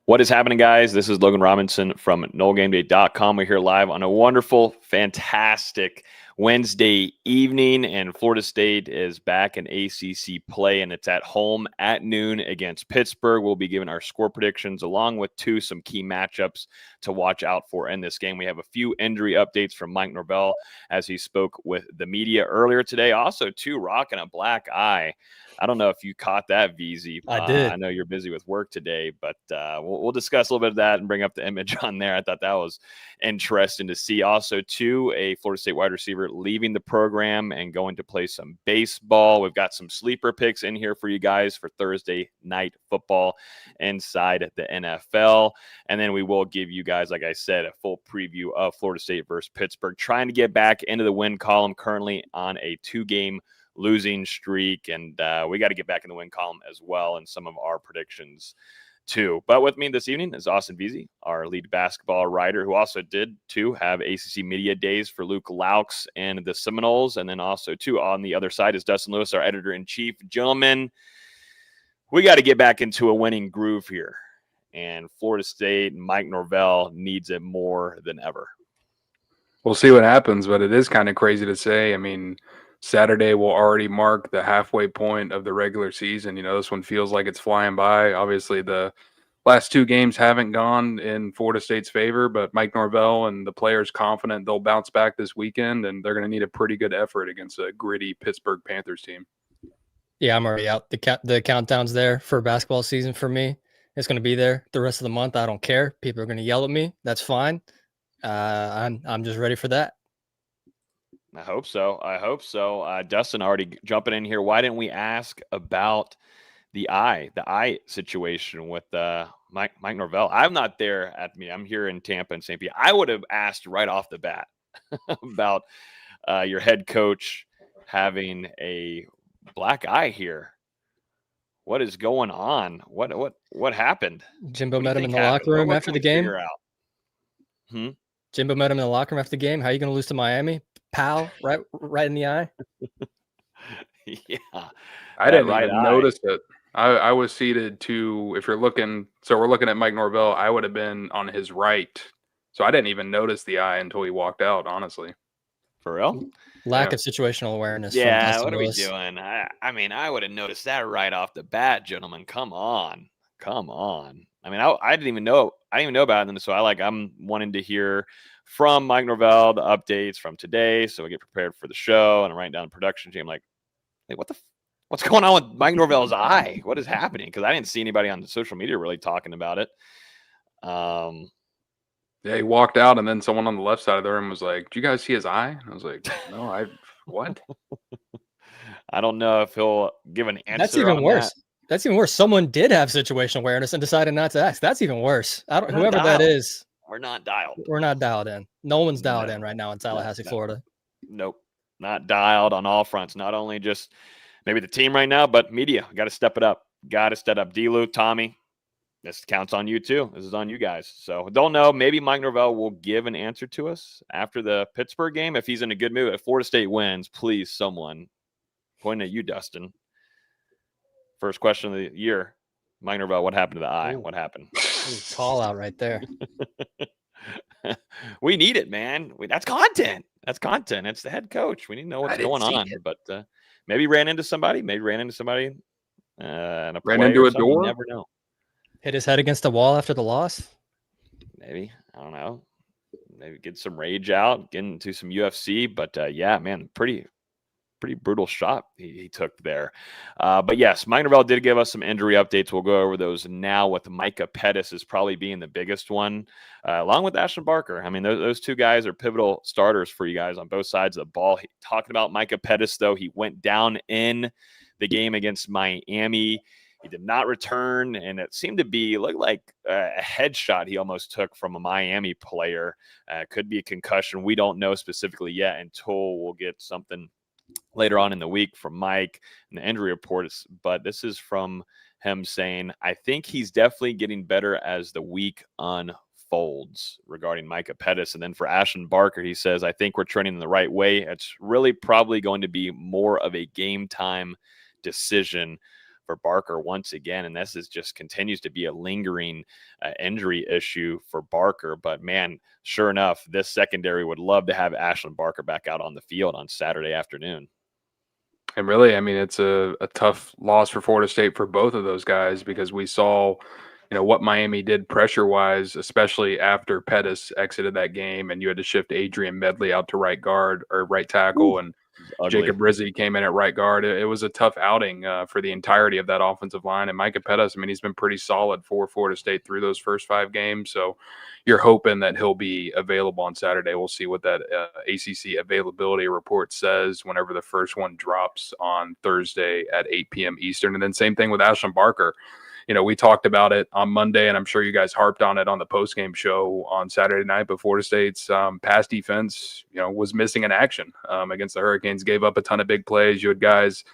What is happening, guys? This is Logan Robinson from NoleGameday.com. We're here live on a wonderful, fantastic Wednesday evening, and Florida State is back in ACC play, and it's at home at noon against Pittsburgh. We'll be giving our score predictions along with some key matchups to watch out for in this game. We have a few injury updates from Mike Norvell as he spoke with the media earlier today. Also, rocking a black eye. I don't know if you caught that, VZ. I did. I know you're busy with work today, but we'll discuss a little bit of that and bring up the image on there. I thought that was interesting to see. Also, a Florida State wide receiver leaving the program and going to play some baseball. We've got some sleeper picks in here for you guys for Thursday night football inside the NFL. And then we will give you guys, like I said, a full preview of Florida State versus Pittsburgh, trying to get back into the win column, currently on a 2-game losing streak, and we got to get back in the win column as well, and some of our predictions too. But with me this evening is Austin Veazey, our lead basketball writer, who also did have ACC Media Days for Luke Laux and the Seminoles, and then also on the other side is Dustin Lewis, our editor-in-chief. Gentlemen, we got to get back into a winning groove here, and Florida State and Mike Norvell needs it more than ever. We'll see what happens, but it is kind of crazy to say. I mean, Saturday will already mark the halfway point of the regular season. You know, this one feels like it's flying by. Obviously, the last 2 games haven't gone in Florida State's favor, but Mike Norvell and the players confident they'll bounce back this weekend, and they're going to need a pretty good effort against a gritty Pittsburgh Panthers team. Yeah, I'm already out. The countdown's there for basketball season for me. It's going to be there the rest of the month. I don't care. People are going to yell at me. That's fine. I'm just ready for that. I hope so. Dustin, already jumping in here. Why didn't we ask about the eye situation with Mike Norvell? I'm not there at me. I'm here in Tampa and St. Pete. I would have asked right off the bat about your head coach having a black eye here. What is going on? What happened? Jimbo met him in the locker room after the game. Jimbo met him in the locker room after the game. How are you going to lose to Miami? Pow, right in the eye. Yeah. I didn't even notice it. I was seated if you're looking, so we're looking at Mike Norvell, I would have been on his right. So I didn't even notice the eye until he walked out, honestly. For real? Lack of situational awareness. Yeah, what are we doing? I mean, I would have noticed that right off the bat, gentlemen. Come on. I mean, I didn't even know about it, so I'm wanting to hear from Mike Norvell the updates from today, so we get prepared for the show, and I'm writing down the production team like, hey, what's going on with Mike Norvell's eye? What is happening? Because I didn't see anybody on the social media really talking about it. Yeah, he walked out, and then someone on the left side of the room was like, "Did you guys see his eye?" I was like, "No, what?" I don't know if he'll give an answer. That's even worse. That's even worse. Someone did have situational awareness and decided not to ask. That's even worse. Whoever that is. We're not dialed. We're not dialed in. No one's dialed in right now in Tallahassee, Florida. Nope. Not dialed on all fronts. Not only just maybe the team right now, but media. Got to step it up. D-Lou, Tommy. This counts on you too. This is on you guys. So don't know. Maybe Mike Norvell will give an answer to us after the Pittsburgh game if he's in a good mood. If Florida State wins, please, someone point at you, Dustin. First question of the year. Mike Norvell, what happened to the eye? What happened? Call out right there. We need it, man. That's content. It's the head coach. We need to know what's going on. But maybe ran into somebody. Ran into a door. You never know. Hit his head against the wall after the loss. Maybe. I don't know. Maybe get some rage out, get into some UFC. But yeah, man, pretty brutal shot he took there. But yes, Mike Norvell did give us some injury updates. We'll go over those now, with Micah Pettis is probably being the biggest one, along with Ashton Barker. I mean, those 2 guys are pivotal starters for you guys on both sides of the ball. Talking about Micah Pettis, though, he went down in the game against Miami. He did not return, and it seemed to look like a headshot he almost took from a Miami player. Could be a concussion. We don't know specifically yet until we'll get something later on in the week from Mike and the injury report. But this is from him saying, I think he's definitely getting better as the week unfolds, regarding Micah Pettis. And then for Ashton Barker, he says, I think we're trending in the right way. It's really probably going to be more of a game time decision for Barker once again. And this is just continues to be a lingering injury issue for Barker. But man, sure enough, this secondary would love to have Ashlyn Barker back out on the field on Saturday afternoon. And really, I mean, it's a tough loss for Florida State for both of those guys, because we saw, what Miami did pressure-wise, especially after Pettis exited that game, and you had to shift Adrian Medley out to right guard or right tackle, and Jacob Rizzi came in at right guard. It was a tough outing for the entirety of that offensive line. And Micah Pettis, I mean, he's been pretty solid for Florida State through those first 5 games. So you're hoping that he'll be available on Saturday. We'll see what that ACC availability report says whenever the first one drops on Thursday at 8 p.m. Eastern. And then same thing with Ashlyn Barker. We talked about it on Monday, and I'm sure you guys harped on it on the postgame show on Saturday night. But Florida State's pass defense, was missing in action against the Hurricanes. Gave up a ton of big plays. You had guys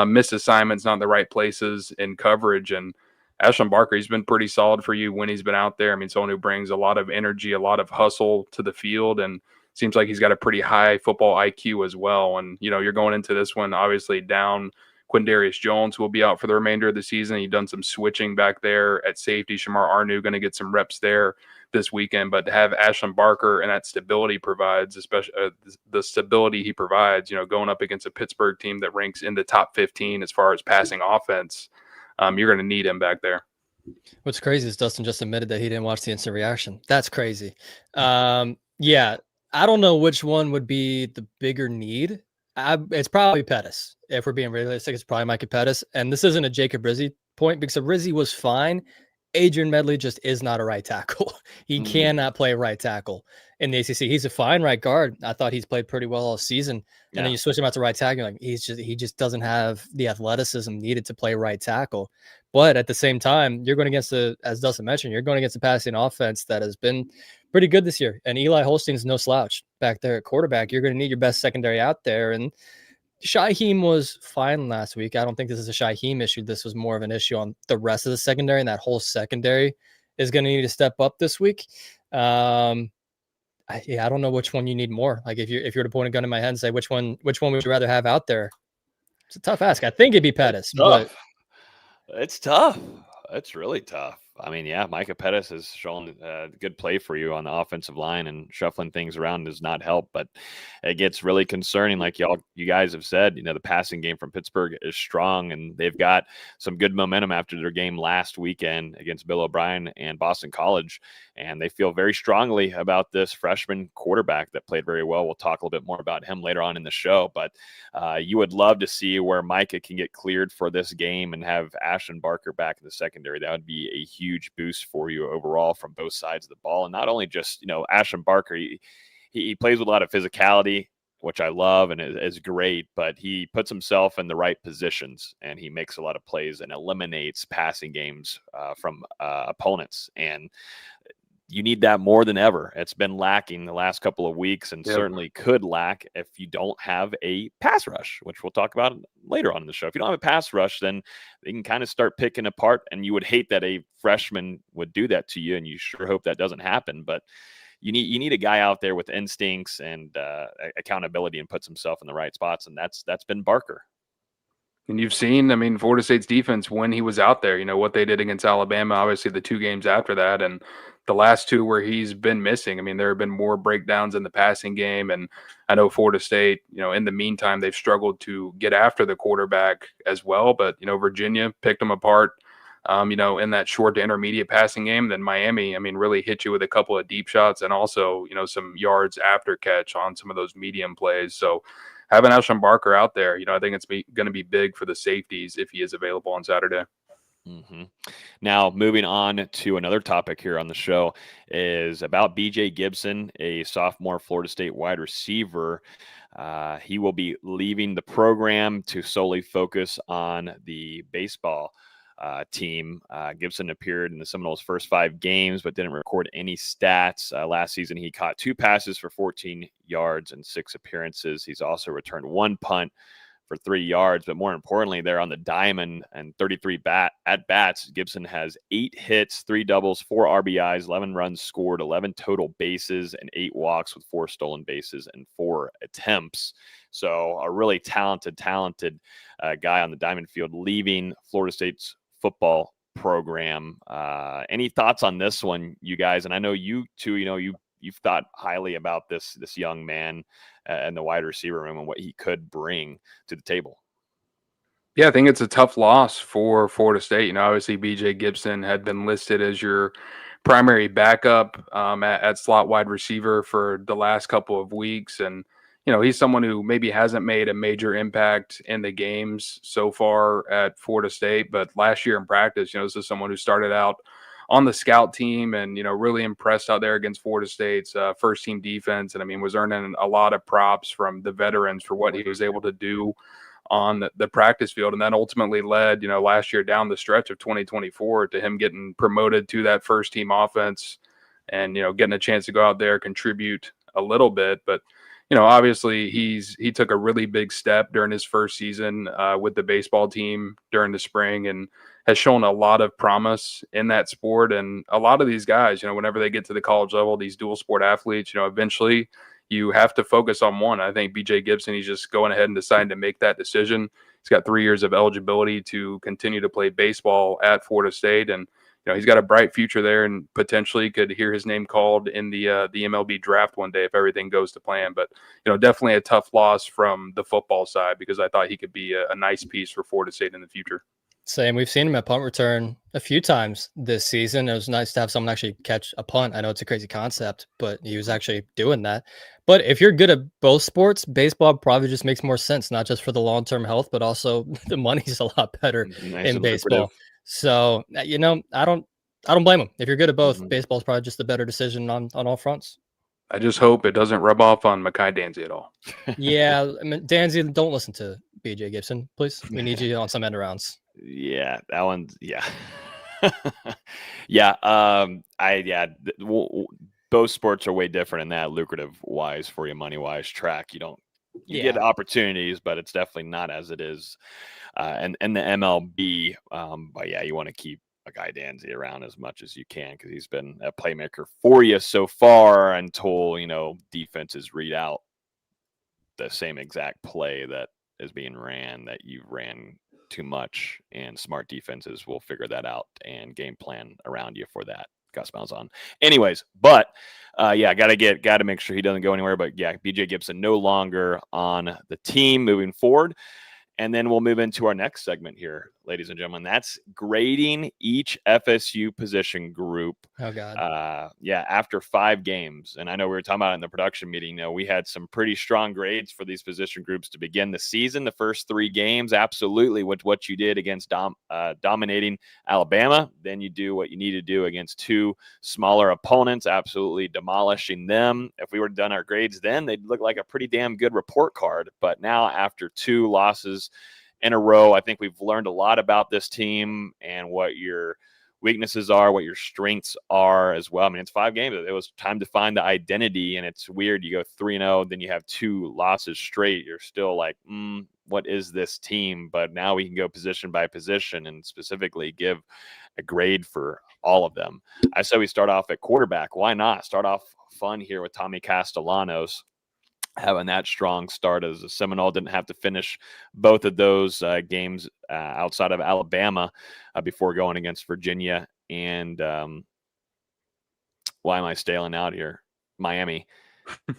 miss assignments, not in the right places in coverage. And Ashlyn Barker, he's been pretty solid for you when he's been out there. I mean, someone who brings a lot of energy, a lot of hustle to the field, and seems like he's got a pretty high football IQ as well. And, you're going into this one obviously down. Quindarius Jones will be out for the remainder of the season. You've done some switching back there at safety. Shamar Arnu going to get some reps there this weekend. But to have Ashlyn Barker and that stability provides, especially the stability he provides, going up against a Pittsburgh team that ranks in the top 15 as far as passing offense, you're going to need him back there. What's crazy is Dustin just admitted that he didn't watch the instant reaction. That's crazy. Yeah, I don't know which one would be the bigger need. It's probably Pettis. If we're being realistic, it's probably Micah Pettis. And this isn't a Jacob Rizzi point, because Rizzi was fine. Adrian Medley just is not a right tackle. He cannot play right tackle in the ACC. He's a fine right guard. I thought he's played pretty well all season. And then you switch him out to right tackle, like he just doesn't have the athleticism needed to play right tackle. But at the same time, you're going against as Dustin mentioned, you're going against a passing offense that has been pretty good this year. And Eli Holstein's no slouch back there at quarterback. You're going to need your best secondary out there. And Shyheim was fine last week. I don't think this is a Shyheim issue. This was more of an issue on the rest of the secondary, and that whole secondary is going to need to step up this week. I don't know which one you need more. Like if you're to point a gun in my head and say which one would you rather have out there, it's a tough ask. I think it'd be Pettis, but it's tough. It's really tough. I mean, yeah, Micah Pettis has shown a good play for you on the offensive line, and shuffling things around does not help. But it gets really concerning, like you guys have said. The passing game from Pittsburgh is strong, and they've got some good momentum after their game last weekend against Bill O'Brien and Boston College. And they feel very strongly about this freshman quarterback that played very well. We'll talk a little bit more about him later on in the show. But you would love to see where Micah can get cleared for this game and have Ashlyn Barker back in the secondary. That would be a huge boost for you overall from both sides of the ball. And not only just, Ashlyn Barker, he plays with a lot of physicality, which I love and is great, but he puts himself in the right positions, and he makes a lot of plays and eliminates passing games from opponents. And you need that more than ever. It's been lacking the last couple of weeks, and certainly could lack if you don't have a pass rush, which we'll talk about later on in the show. If you don't have a pass rush, then they can kind of start picking apart, and you would hate that a freshman would do that to you, and you sure hope that doesn't happen. But you need a guy out there with instincts and accountability, and puts himself in the right spots, and that's been Barker. And you've seen, I mean, Florida State's defense when he was out there, what they did against Alabama, obviously the 2 games after that, and the last 2 where he's been missing. I mean, there have been more breakdowns in the passing game. And I know Florida State, in the meantime, they've struggled to get after the quarterback as well. But, Virginia picked them apart, in that short to intermediate passing game. Then Miami, I mean, really hit you with a couple of deep shots, and also, some yards after catch on some of those medium plays. So having Ashlyn Barker out there, I think it's going to be big for the safeties if he is available on Saturday. Mm-hmm. Now, moving on to another topic here on the show is about BJ Gibson, a sophomore Florida State wide receiver. He will be leaving the program to solely focus on the baseball team. Gibson appeared in the Seminoles' first 5 games, but didn't record any stats. Last season, he caught 2 passes for 14 yards and 6 appearances. He's also returned 1 punt for 3 yards. But more importantly, they're on the diamond and 33 at bats. Gibson has 8 hits, 3 doubles, 4 RBIs, 11 runs scored, 11 total bases, and 8 walks with 4 stolen bases and 4 attempts. So a really talented guy on the diamond field, leaving Florida State's football program. Any thoughts on this one, you guys? And I know you too, you've thought highly about this young man and the wide receiver room and what he could bring to the table. Yeah, I think it's a tough loss for Florida State. Obviously BJ Gibson had been listed as your primary backup at slot wide receiver for the last couple of weeks. And, he's someone who maybe hasn't made a major impact in the games so far at Florida State. But last year in practice, this is someone who started out on the scout team and, really impressed out there against Florida State's first team defense. And was earning a lot of props from the veterans for what he was able to do on the practice field. And that ultimately led, last year down the stretch of 2024 to him getting promoted to that first team offense and, getting a chance to go out there, contribute a little bit. But, obviously he took a really big step during his first season with the baseball team during the spring and has shown a lot of promise in that sport. And a lot of these guys, whenever they get to the college level, these dual sport athletes, eventually you have to focus on one. I think BJ Gibson, he's just going ahead and deciding to make that decision. He's got 3 years of eligibility to continue to play baseball at Florida State. And, he's got a bright future there and potentially could hear his name called in the MLB draft one day if everything goes to plan. But, definitely a tough loss from the football side because I thought he could be a nice piece for Florida State in the future. Same. We've seen him at punt return a few times this season. It was nice to have someone actually catch a punt. I know it's a crazy concept, but he was actually doing that. But if you're good at both sports, baseball probably just makes more sense, not just for the long-term health, but also the money's a lot better in baseball. So, I don't blame him. If you're good at both, baseball's probably just the better decision on all fronts. I just hope it doesn't rub off on Mekhi Danzy at all. Yeah. Danzy, don't listen to BJ Gibson, please. We need you on some end rounds. Yeah, that one's yeah. Both sports are way different in that lucrative wise for you, money wise. Track, you get opportunities, but it's definitely not as it is and the MLB. But yeah, you want to keep a guy Danzy around as much as you can because he's been a playmaker for you so far until defenses read out the same exact play that is being ran that you ran too much, and smart defenses will figure that out and game plan around you for that. Gus Malzahn. Anyways, but got to make sure he doesn't go anywhere. But yeah, BJ Gibson no longer on the team moving forward. And then we'll move into our next segment here, ladies and gentlemen. That's grading each FSU position group. Oh, God. After 5 games. And I know we were talking about it in the production meeting. We had some pretty strong grades for these position groups to begin the season. The first 3 games, absolutely, with what you did against dominating Alabama. Then you do what you need to do against 2 smaller opponents, absolutely demolishing them. If we were done our grades then, they'd look like a pretty damn good report card. But now after 2 losses in a row, I think we've learned a lot about this team and what your weaknesses are, what your strengths are as well. It's 5 games. It was time to find the identity, and it's weird. You go 3-0, then you have 2 losses straight. You're still like, what is this team? But now we can go position by position and specifically give a grade for all of them. I said we start off at quarterback. Why not? Start off fun here with Tommy Castellanos. Having that strong start as a Seminole, didn't have to finish both of those games outside of Alabama before going against Virginia and why am I staling out here? Miami.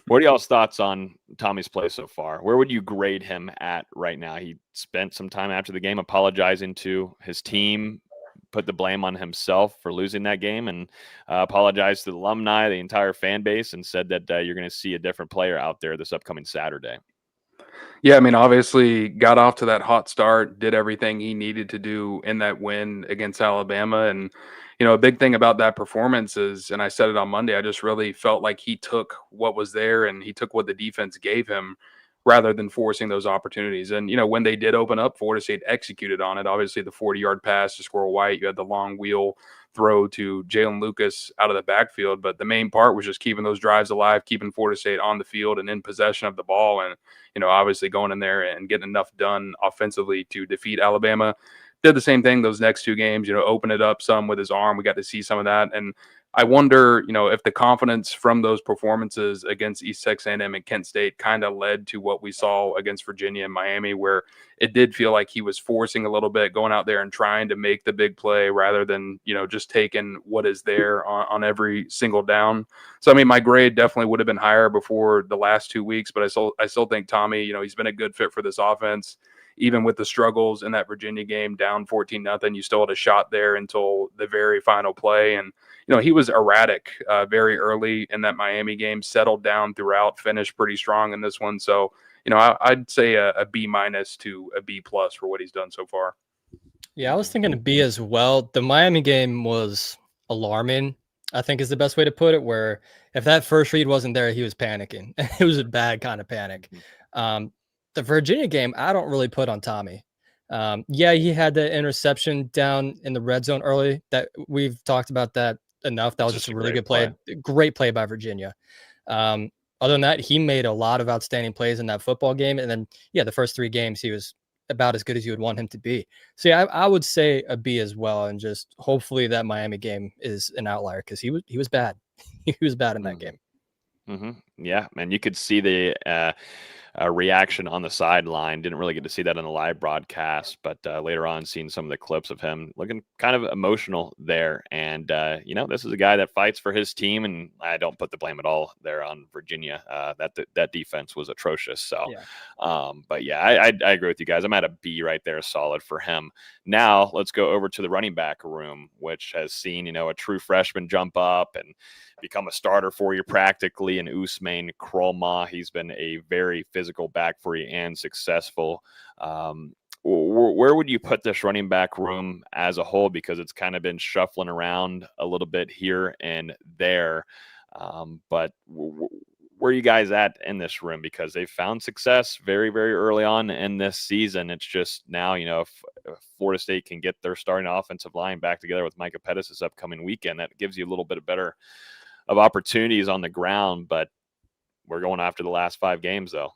What are y'all's thoughts on Tommy's play so far? Where would you grade him at right now? He spent some time after the game apologizing to his team, put the blame on himself for losing that game, and apologized to the alumni, the entire fan base, and said that you're going to see a different player out there this upcoming Saturday. Yeah, obviously got off to that hot start, did everything he needed to do in that win against Alabama. And, a big thing about that performance is, and I said it on Monday, I just really felt like he took what was there and he took what the defense gave him rather than forcing those opportunities. And, when they did open up, Florida State executed on it. Obviously, the 40-yard pass to Squirrel White, you had the long wheel throw to Jalen Lucas out of the backfield. But the main part was just keeping those drives alive, keeping Florida State on the field and in possession of the ball. And, obviously going in there and getting enough done offensively to defeat Alabama. Did the same thing those next two games, open it up some with his arm. We got to see some of that. And I wonder, if the confidence from those performances against East Texas A&M and Kent State kind of led to what we saw against Virginia and Miami, where it did feel like he was forcing a little bit, going out there and trying to make the big play rather than, just taking what is there on every single down. So, I mean, my grade definitely would have been higher before the last 2 weeks, but I still think Tommy, he's been a good fit for this offense. Even with the struggles in that Virginia game, down 14-0, you still had a shot there until the very final play. And, he was erratic very early in that Miami game, settled down throughout, finished pretty strong in this one. So, I'd say a B- to a B+ for what he's done so far. Yeah, I was thinking a B as well. The Miami game was alarming, I think is the best way to put it, where if that first read wasn't there, he was panicking. It was a bad kind of panic. The Virginia game, I don't really put on Tommy. Yeah, he had the interception down in the red zone early. That we've talked about that enough. That was just a really good play. Great play by Virginia. Other than that, he made a lot of outstanding plays in that football game. And then, yeah, the first 3 games, he was about as good as you would want him to be. So yeah, I would say a B as well. And just hopefully that Miami game is an outlier because he was bad. He was bad in that game. Yeah, man, you could see the reaction on the sideline. Didn't really get to see that on the live broadcast, but later on, seeing some of the clips of him looking kind of emotional there. And this is a guy that fights for his team, and I don't put the blame at all there on Virginia. That defense was atrocious. So, yeah. But yeah, I agree with you guys. I'm at a B right there, solid for him. Now let's go over to the running back room, which has seen a true freshman jump up and become a starter for you practically in Usman Kroma. He's been a very physical back for you and successful. Where would you put this running back room as a whole? Because it's kind of been shuffling around a little bit here and there. But where are you guys at in this room? Because they've found success very, very early on in this season. It's just now, if Florida State can get their starting offensive line back together with Micah Pettis this upcoming weekend, that gives you a little bit better of opportunities on the ground. But we're going after the last 5 games, though.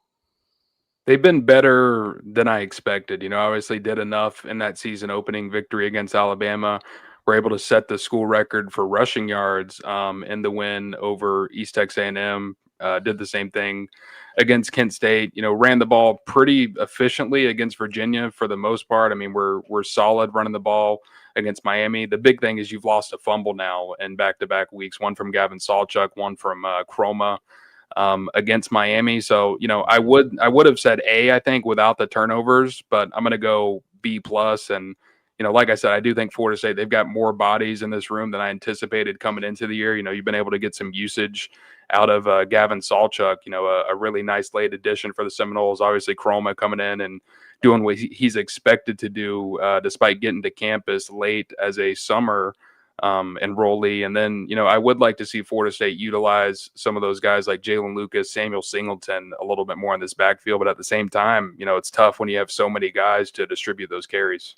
They've been better than I expected. Obviously did enough in that season opening victory against Alabama. We're able to set the school record for rushing yards in the win over East Texas A&M. Did the same thing against Kent State. Ran the ball pretty efficiently against Virginia for the most part. I mean, we're solid running the ball against Miami. The big thing is you've lost a fumble now in back-to-back weeks, one from Gavin Sawchuk, one from Kroma against Miami. So, I would have said A, I think, without the turnovers, but I'm going to go B+. And, like I said, I do think Florida State, they've got more bodies in this room than I anticipated coming into the year. You've been able to get some usage out of Gavin Sawchuk, a really nice late addition for the Seminoles. Obviously, Kroma coming in and doing what he's expected to do, despite getting to campus late as a summer enrollee. And then, I would like to see Florida State utilize some of those guys like Jalen Lucas, Samuel Singleton a little bit more in this backfield. But at the same time, it's tough when you have so many guys to distribute those carries.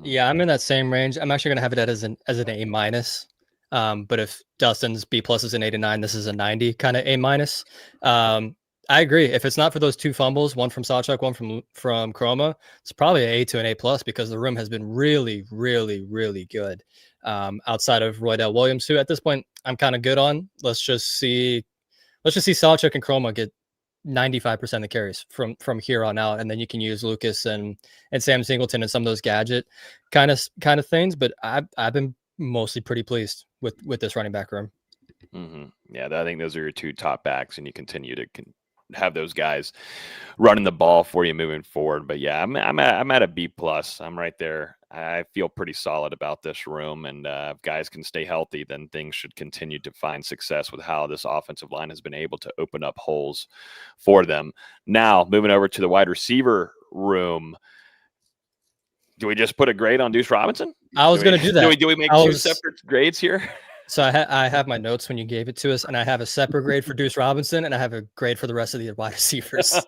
Yeah, I'm in that same range. I'm actually going to have it as an A-. But if Dustin's B+ is an 89, this is a 90 kind of A-. I agree. If it's not for those 2 fumbles, one from Sawchuk, one from Kroma, it's probably an A to an A+ because the room has been really, really, really good. Outside of Roydell Williams, who at this point I'm kind of good on. Let's just see Sawchuk and Kroma get 95% of the carries from here on out, and then you can use Lucas and Sam Singleton and some of those gadget kind of things. But I've been mostly pretty pleased with this running back room. Yeah, I think those are your 2 top backs, and you continue to have those guys running the ball for you moving forward. But yeah, I'm at a B+. I'm right there. I feel pretty solid about this room, and if guys can stay healthy, then things should continue to find success with how this offensive line has been able to open up holes for them. Now, moving over to the wide receiver room. Do we just put a grade on Deuce Robinson? I was going to do that. Do we make 2 separate grades here? So I have my notes when you gave it to us, and I have a separate grade for Deuce Robinson, and I have a grade for the rest of the wide receivers.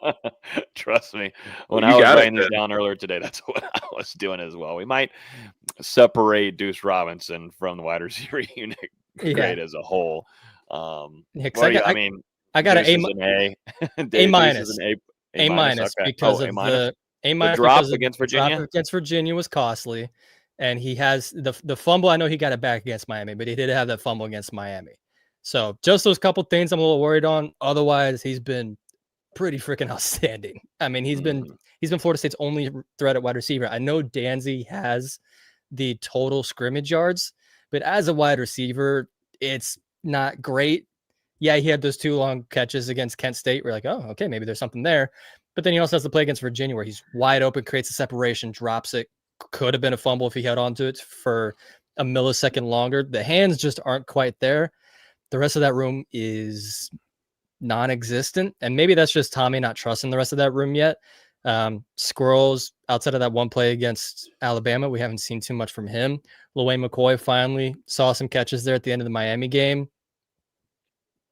Trust me. When Well, I you was got it writing these then. down earlier today, that's what I was doing as well. We might separate Deuce Robinson from the wide receiver unit Yeah, grade as a whole. yeah. Because Well, yeah, I mean, I got an Deuce is an A. A Deuce is minus. an A A minus. minus Okay. because Oh, A of minus. the A The minus drop because of against the drop Virginia. against Virginia was costly, and he has the fumble. I know he got it back against Miami, but he did have that fumble against Miami. So just those couple things I'm a little worried on. Otherwise, he's been pretty freaking outstanding. I mean, he's been Florida State's only threat at wide receiver. I know Danzy has the total scrimmage yards, but as a wide receiver, it's not great. Yeah, he had those 2 long catches against Kent State. We're like, oh, okay, maybe there's something there. But then he also has the play against Virginia where he's wide open, creates a separation, drops it. Could have been a fumble if he held onto it for a millisecond longer. The hands just aren't quite there. The rest of that room is non-existent, and maybe that's just Tommy not trusting the rest of that room yet. Squirrels, outside of that one play against Alabama, we haven't seen too much from him. LaWayne McCoy finally saw some catches there at the end of the Miami game.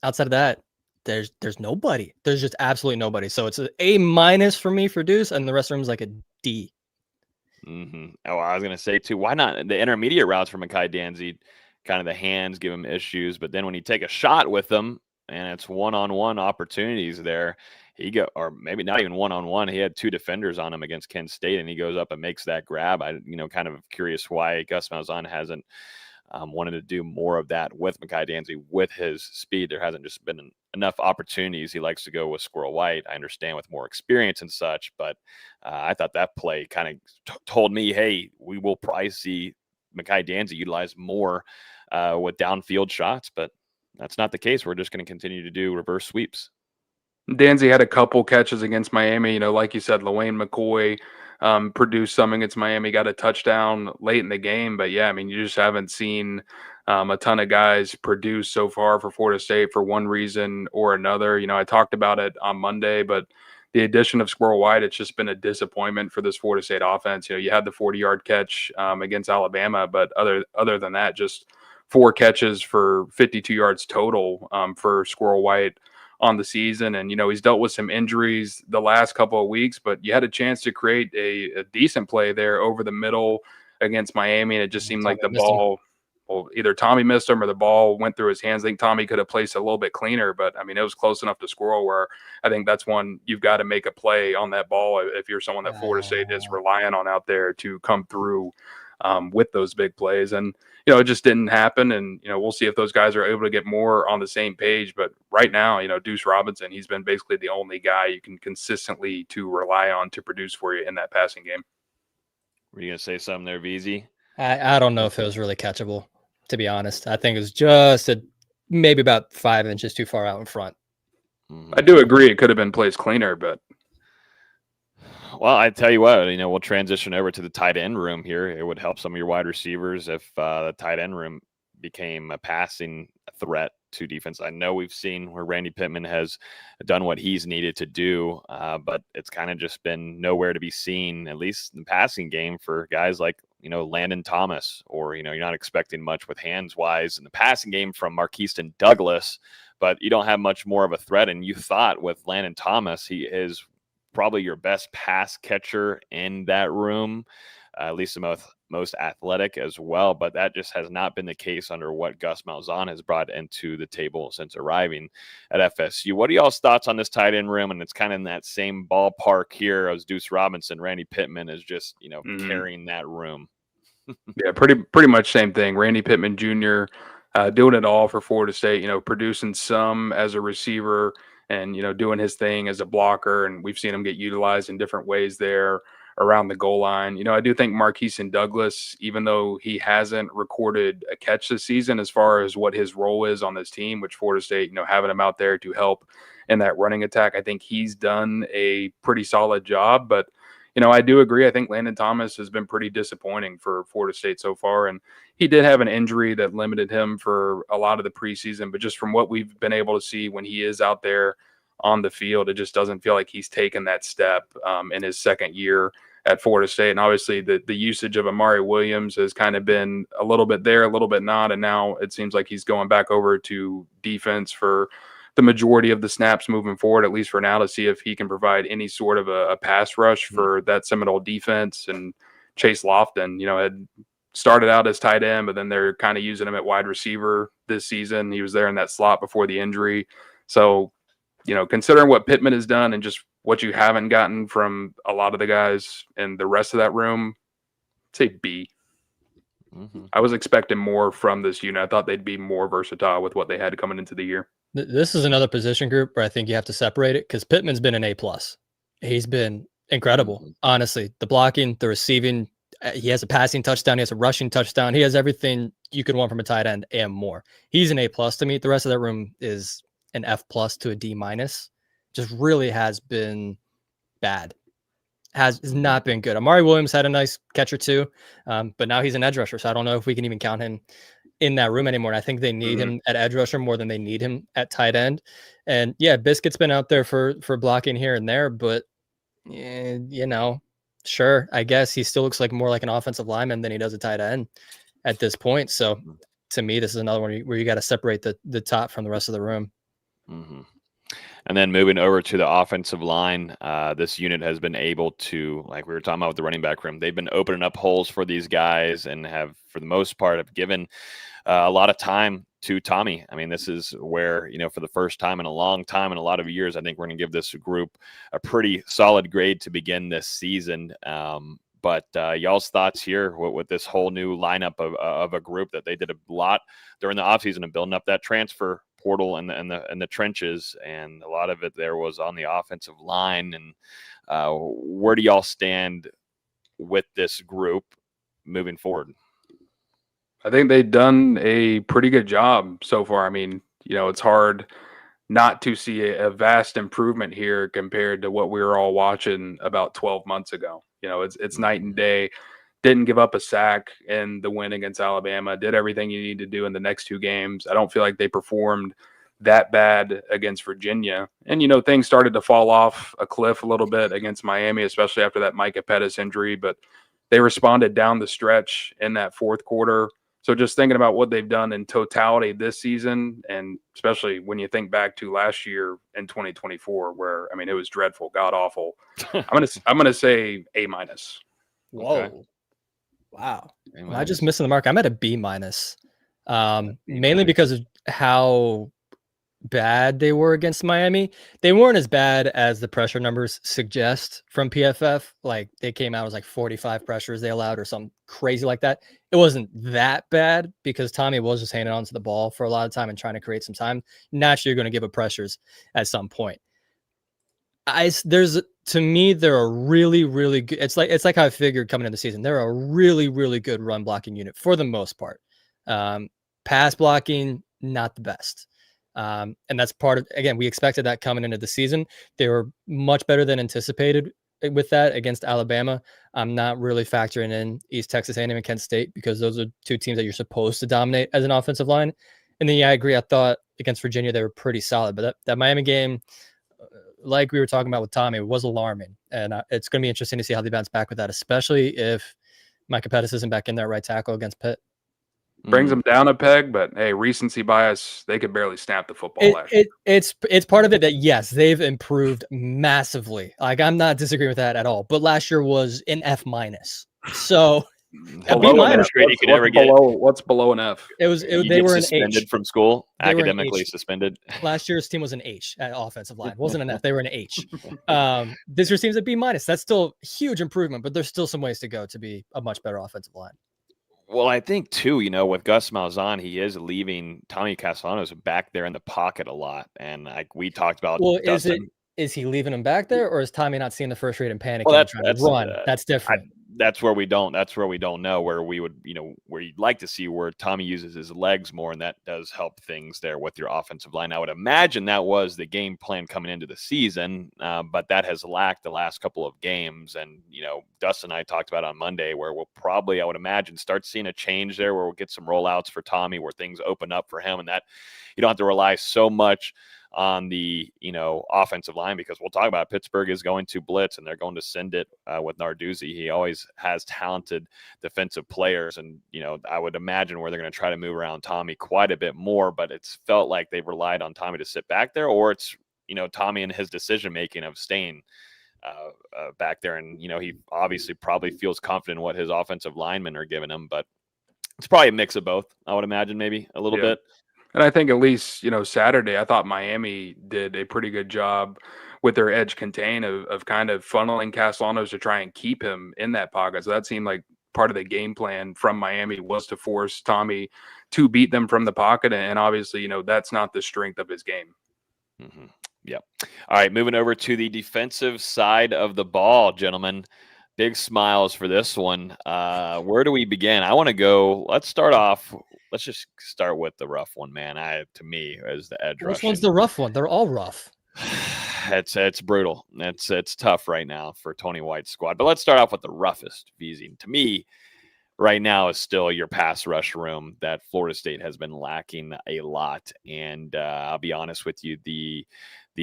Outside of that, there's nobody. There's just absolutely nobody. So it's an A minus for me for Deuce, and the rest of them is like a D. Oh, I was gonna say too. Why not the intermediate routes for Mekhi Danzy? Kind of the hands give him issues, but then when you take a shot with them and it's one-on-one opportunities there, or maybe not even one-on-one. He had 2 defenders on him against Kent State, and he goes up and makes that grab. Kind of curious why Gus Malzahn hasn't wanted to do more of that with Mekhi Danzy with his speed. There hasn't just been enough opportunities. He likes to go with Squirrel White. I understand with more experience and such, but I thought that play kind of told me, hey, we will probably see Mekhi Danzy utilized more with downfield shots, but that's not the case. We're just going to continue to do reverse sweeps. Danzy had a couple catches against Miami. Like you said, LaWayne McCoy produced some against Miami, got a touchdown late in the game. But yeah, I mean, you just haven't seen a ton of guys produce so far for Florida State for one reason or another. I talked about it on Monday, but the addition of Squirrel White, it's just been a disappointment for this Florida State offense. You had the 40-yard catch against Alabama, but other than that, just 4 catches for 52 yards total for Squirrel White on the season. And, he's dealt with some injuries the last couple of weeks, but you had a chance to create a decent play there over the middle against Miami. And it just seemed like the ball, either Tommy missed him or the ball went through his hands. I think Tommy could have placed it a little bit cleaner, but I mean, it was close enough to Squirrel where I think that's one you've got to make a play on that ball if you're someone that Florida State is relying on out there to come through with those big plays. And, it just didn't happen. And, we'll see if those guys are able to get more on the same page. But right now, Deuce Robinson, he's been basically the only guy you can consistently to rely on to produce for you in that passing game. Were you going to say something there, VZ? I don't know if it was really catchable, to be honest. I think it was just maybe about 5 inches too far out in front. I do agree it could have been placed cleaner, but. Well, I tell you what, we'll transition over to the tight end room here. It would help some of your wide receivers if the tight end room became a passing threat to defense. I know we've seen where Randy Pittman has done what he's needed to do, but it's kind of just been nowhere to be seen, at least in the passing game, for guys like, Landon Thomas, or, you're not expecting much with hands-wise in the passing game from Marqueston Douglas, but you don't have much more of a threat. And you thought with Landon Thomas, he is probably your best pass catcher in that room, at least the most athletic as well. But that just has not been the case under what Gus Malzahn has brought into the table since arriving at FSU. What are y'all's thoughts on this tight end room? And it's kind of in that same ballpark here as Deuce Robinson. Randy Pittman is just, carrying that room. Yeah, pretty much same thing. Randy Pittman Jr. Doing it all for Florida State, producing some as a receiver, and, doing his thing as a blocker. And we've seen him get utilized in different ways there around the goal line. I do think Marqueston Douglas, even though he hasn't recorded a catch this season as far as what his role is on this team, which Florida State, having him out there to help in that running attack, I think he's done a pretty solid job. But, I do agree. I think Landon Thomas has been pretty disappointing for Florida State so far. And he did have an injury that limited him for a lot of the preseason. But just from what we've been able to see when he is out there on the field, it just doesn't feel like he's taken that step in his second year at Florida State. And obviously the usage of Amari Williams has kind of been a little bit there, a little bit not. And now it seems like he's going back over to defense for the majority of the snaps moving forward, at least for now, to see if he can provide any sort of a pass rush for that Seminole defense. And Chase Lofton, had started out as tight end, but then they're kind of using him at wide receiver this season. He was there in that slot before the injury. So, considering what Pittman has done and just what you haven't gotten from a lot of the guys and the rest of that room, I'd say B. Mm-hmm. I was expecting more from this unit. I thought they'd be more versatile with what they had coming into the year. This is another position group where I think you have to separate it because Pittman's been an A+. He's been incredible, honestly. The blocking, the receiving, he has a passing touchdown, he has a rushing touchdown, he has everything you could want from a tight end and more. He's an A+ to me. The rest of that room is an F+ to a D-. Just really has been bad. Has not been good. Amari Williams had a nice catch or two, but now he's an edge rusher, so I don't know if we can even count him in that room anymore. And I think they need him at edge rusher more than they need him at tight end. And yeah, Biscuit's been out there for blocking here and there, but sure, I guess he still looks like more like an offensive lineman than he does a tight end at this point. So to me, this is another one where you got to separate the top from the rest of the room. Mm-hmm. And then moving over to the offensive line, this unit has been able to, like we were talking about with the running back room, they've been opening up holes for these guys and have, for the most part, have given a lot of time to Tommy. I mean, this is where, for the first time in a long time, in a lot of years, I think we're going to give this group a pretty solid grade to begin this season. But y'all's thoughts here with this whole new lineup of a group that they did a lot during the offseason of building up that transfer portal and the trenches, and a lot of it there was on the offensive line. And where do y'all stand with this group moving forward? I think they've done a pretty good job so far. I mean, it's hard not to see a vast improvement here compared to what we were all watching about 12 months ago. It's night and day. Didn't give up a sack in the win against Alabama, did everything you need to do in the next two games. I don't feel like they performed that bad against Virginia. And, things started to fall off a cliff a little bit against Miami, especially after that Micah Pettis injury, but they responded down the stretch in that fourth quarter. So just thinking about what they've done in totality this season, and especially when you think back to last year in 2024, where, it was dreadful, god awful. I'm gonna say A-. Whoa. Okay. Wow. Am I just missing the mark? I'm at a B-, mainly because of how bad they were against Miami. They weren't as bad as the pressure numbers suggest from PFF. Like they came out as like 45 pressures they allowed or something crazy like that. It wasn't that bad because Tommy was just hanging on to the ball for a lot of time and trying to create some time. Naturally, you're going to give up pressures at some point. To me, they're a really, really good. It's like how I figured coming into the season. They're a really, really good run blocking unit for the most part. Pass blocking, not the best. And that's part of, again, we expected that coming into the season. They were much better than anticipated with that against Alabama. I'm not really factoring in East Texas A&M and Kent State because those are two teams that you're supposed to dominate as an offensive line. And then, yeah, I agree. I thought against Virginia, they were pretty solid, but that Miami game, like we were talking about with Tommy, it was alarming. And it's going to be interesting to see how they bounce back with that, especially if Micah Pettis isn't back in there right tackle against Pitt. Brings them down a peg, but hey, recency bias, they could barely snap the football last year. It's part of it that, yes, they've improved massively. Like, I'm not disagreeing with that at all. But last year was an F-. So what's below an F? They were an suspended H from school, academically suspended. Last year's team was an H at offensive line. It wasn't an F. They were an H. This year's team's a B-. That's still huge improvement, but there's still some ways to go to be a much better offensive line. Well, I think too, with Gus Malzahn, he is leaving Tommy Castellanos back there in the pocket a lot, and like we talked about. Well, Dustin. Is he leaving him back there, or is Tommy not seeing the first read and panicking? Well, trying to run? That's different. That's where we don't know, where we would, where you'd like to see where Tommy uses his legs more, and that does help things there with your offensive line. I would imagine that was the game plan coming into the season, but that has lacked the last couple of games. And, Dustin and I talked about on Monday where we'll probably, I would imagine, start seeing a change there where we'll get some rollouts for Tommy where things open up for him, and that you don't have to rely so much on the, offensive line, because we'll talk about it. Pittsburgh is going to blitz and they're going to send it with Narduzzi. He always has talented defensive players. And, I would imagine where they're going to try to move around Tommy quite a bit more, but it's felt like they've relied on Tommy to sit back there, or it's, Tommy and his decision-making of staying back there. And, he obviously probably feels confident in what his offensive linemen are giving him, but it's probably a mix of both, I would imagine, maybe a little bit. And I think at least, Saturday, I thought Miami did a pretty good job with their edge contain of kind of funneling Castellanos to try and keep him in that pocket. So that seemed like part of the game plan from Miami was to force Tommy to beat them from the pocket. And obviously, that's not the strength of his game. Mm-hmm. Yep. All right, moving over to the defensive side of the ball, gentlemen. Big smiles for this one. Where do we begin? I want to go. Let's just start with the rough one, man. To me, as the edge rushing. Which one's the rough one? They're all rough. It's brutal. It's tough right now for Tony White's squad. But let's start off with the roughest, VZ. To me, right now is still your pass rush room that Florida State has been lacking a lot. And I'll be honest with you, the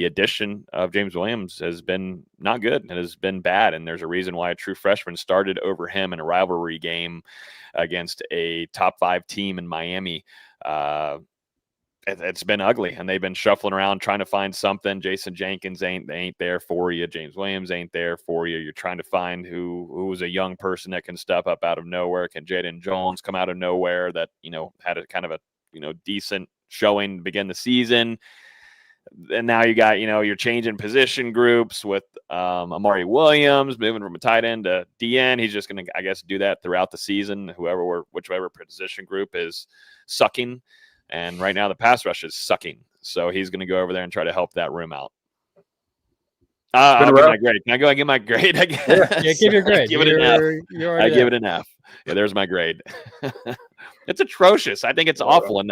addition of James Williams has been not good. It has been bad. And there's a reason why a true freshman started over him in a rivalry game against a top 5 team in Miami. It's been ugly, and they've been shuffling around trying to find something. Jason Jenkins ain't there for you. James Williams ain't there for you. You're trying to find who's a young person that can step up out of nowhere. Can Jaden Jones come out of nowhere that, had a kind of a, decent showing to begin the season? And now you got, you're changing position groups with Amari Williams moving from a tight end to DN. He's just going to, I guess, do that throughout the season, whichever position group is sucking. And right now the pass rush is sucking. So he's going to go over there and try to help that room out. I'll give my grade. Can I go and give my grade? I guess. Yeah, give your grade. Give it an F. I give it an F. Yeah, there's my grade. It's atrocious. I think it's awful. And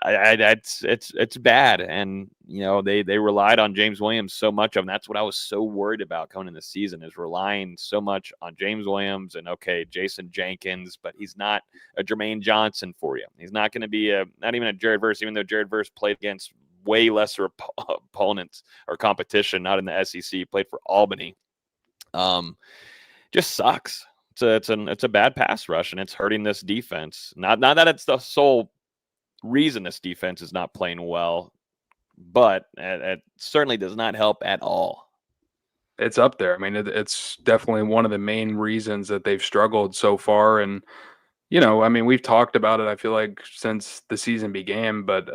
it's bad. And, they relied on James Williams so much of, and that's what I was so worried about coming in the season, is relying so much on James Williams and, Jason Jenkins, but he's not a Jermaine Johnson for you. He's not going to be not even a Jared Verse, even though Jared Verse played against way lesser opponents or competition, not in the SEC, played for Albany. Just sucks. It's a bad pass rush, and it's hurting this defense. Not that it's the sole reason this defense is not playing well, but it certainly does not help at all. It's up there. I mean, it's definitely one of the main reasons that they've struggled so far. And, we've talked about it, I feel like, since the season began, but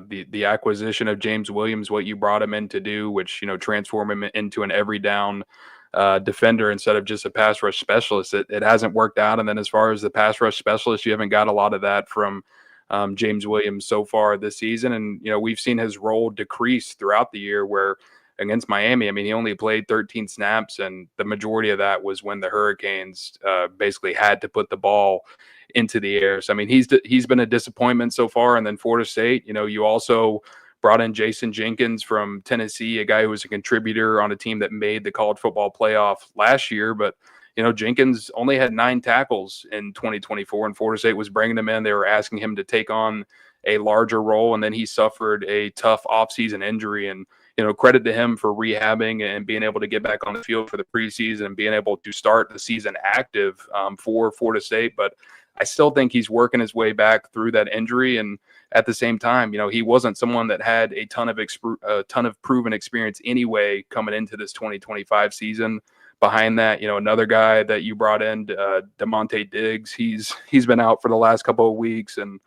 the acquisition of James Williams, what you brought him in to do, which, transform him into an every down defender instead of just a pass rush specialist, it hasn't worked out. And then as far as the pass rush specialist, you haven't got a lot of that from James Williams so far this season. And, we've seen his role decrease throughout the year, where against Miami, he only played 13 snaps, and the majority of that was when the Hurricanes basically had to put the ball into the air. So, he's been a disappointment so far. And then Florida State, you also brought in Jason Jenkins from Tennessee, a guy who was a contributor on a team that made the college football playoff last year. But, Jenkins only had 9 tackles in 2024, and Florida State was bringing him in. They were asking him to take on a larger role, and then he suffered a tough offseason injury. And, credit to him for rehabbing and being able to get back on the field for the preseason and being able to start the season active for Florida State. But I still think he's working his way back through that injury. And at the same time, he wasn't someone that had a ton of proven experience anyway coming into this 2025 season. Behind that, another guy that you brought in, DeMonte Diggs, he's been out for the last couple of weeks and,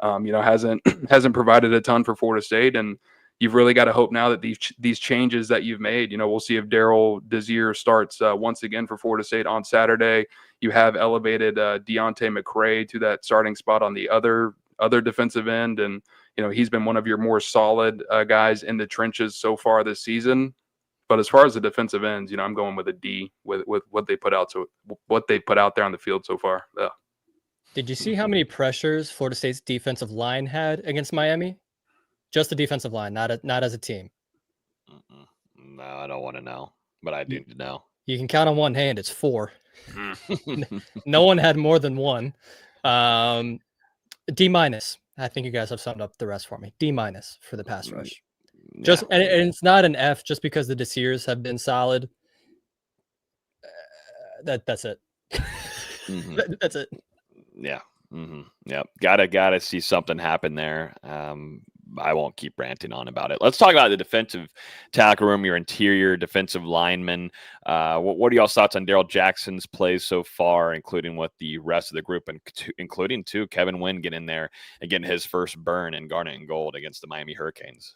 hasn't provided a ton for Florida State. And you've really got to hope now that these changes that you've made, we'll see if Daryl Desir starts once again for Florida State on Saturday. You have elevated Deontay McCray to that starting spot on the other defensive end. And, he's been one of your more solid guys in the trenches so far this season. But as far as the defensive ends, I'm going with a D with what they put out. So what they put out there on the field so far. Ugh. Did you see how many pressures Florida State's defensive line had against Miami? Just the defensive line, not as a team. No, I don't want to know, but I do know. You can count on one hand. It's 4. No one had more than 1. D-. I think you guys have summed up the rest for me. D- for the pass rush. Just and it's not an F just because the Desirs have been solid. That's it. That's it. Yeah. Yeah. Gotta see something happen there. I won't keep ranting on about it. Let's talk about the defensive tackle room, your interior defensive linemen. What are y'all's thoughts on Daryl Jackson's plays so far, including what the rest of the group, and including Kevin Wynn getting in there and getting his first burn in garnet and gold against the Miami Hurricanes?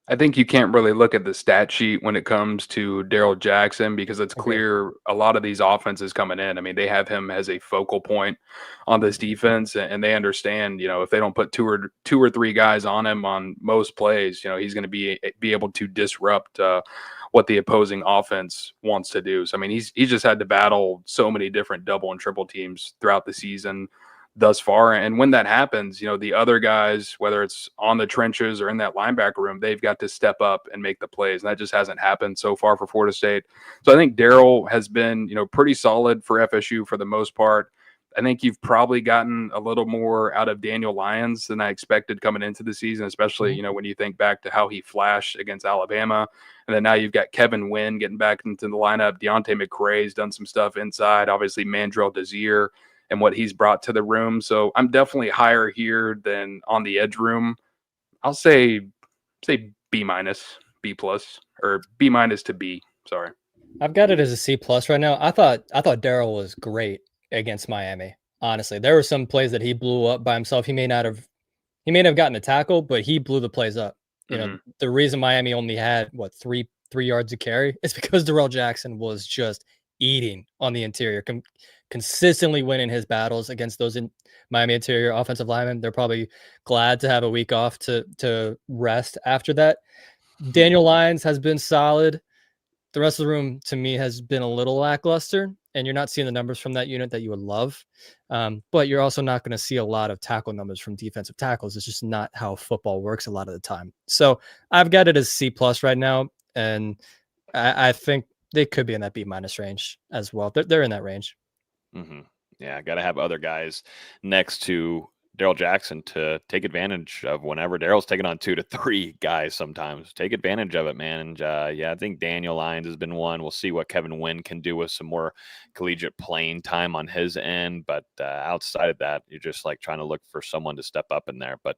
I think you can't really look at the stat sheet when it comes to Daryl Jackson because it's clear a lot of these offenses coming in. I mean, they have him as a focal point on this defense, and they understand, if they don't put two or three guys on him on most plays, he's going to be able to disrupt what the opposing offense wants to do. So, I mean, he's just had to battle so many different double and triple teams throughout the season thus far. And when that happens, the other guys, whether it's on the trenches or in that linebacker room, they've got to step up and make the plays. And that just hasn't happened so far for Florida State. So I think Daryl has been, pretty solid for FSU for the most part. I think you've probably gotten a little more out of Daniel Lyons than I expected coming into the season, especially, when you think back to how he flashed against Alabama. And then now you've got Kevin Wynn getting back into the lineup. Deontay McCray's done some stuff inside. Obviously, Mandrell Desir and what he's brought to the room. So I'm definitely higher here than on the edge room. I'll say B minus, B plus, or B minus to B. Sorry. I've got it as a C plus right now. I thought Daryl was great against Miami. Honestly, there were some plays that he blew up by himself. He may not have gotten a tackle, but he blew the plays up. The reason Miami only had three yards to carry is because Daryl Jackson was just eating on the interior, consistently winning his battles against those in Miami interior offensive linemen. They're probably glad to have a week off to rest after that. Daniel Lyons has been solid. The rest of the room, to me, has been a little lackluster, and you're not seeing the numbers from that unit that you would love. But you're also not going to see a lot of tackle numbers from defensive tackles. It's just not how football works a lot of the time. So I've got it as C plus right now, and I think they could be in that B minus range as well. They're in that range. Yeah, got to have other guys next to Daryl Jackson to take advantage of whenever Daryl's taking on 2 to 3 guys sometimes. Take advantage of it, man. And I think Daniel Lyons has been one. We'll see what Kevin Wynn can do with some more collegiate playing time on his end. But outside of that, you're just trying to look for someone to step up in there. But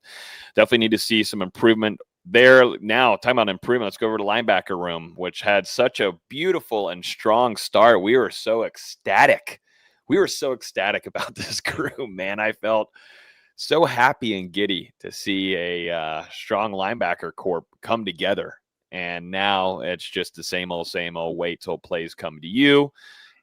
definitely need to see some improvement there. Now, talking about improvement, let's go over to linebacker room, which had such a beautiful and strong start. We were so ecstatic. About this group, man. I felt so happy and giddy to see a strong linebacker corps come together. And now it's just the same old, wait till plays come to you.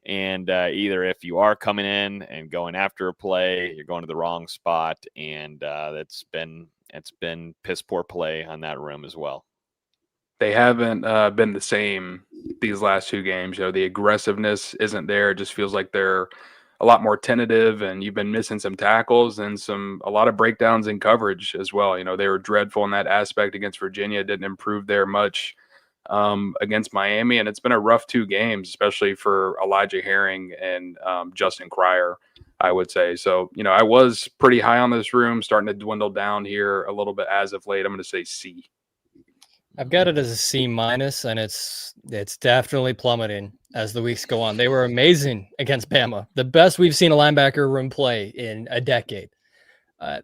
And either if you are coming in and going after a play, you're going to the wrong spot. And it's been piss poor play on that room as well. They haven't been the same these last 2 games. The aggressiveness isn't there. It just feels like they're a lot more tentative, and you've been missing some tackles and a lot of breakdowns in coverage as well. They were dreadful in that aspect against Virginia. Didn't improve there much against Miami, and it's been a rough 2 games, especially for Elijah Herring and Justin Cryer, I would say. So, I was pretty high on this room, starting to dwindle down here a little bit as of late. I'm going to say C. I've got it as a C minus, and it's definitely plummeting as the weeks go on. They were amazing against Bama, the best we've seen a linebacker room play in a decade.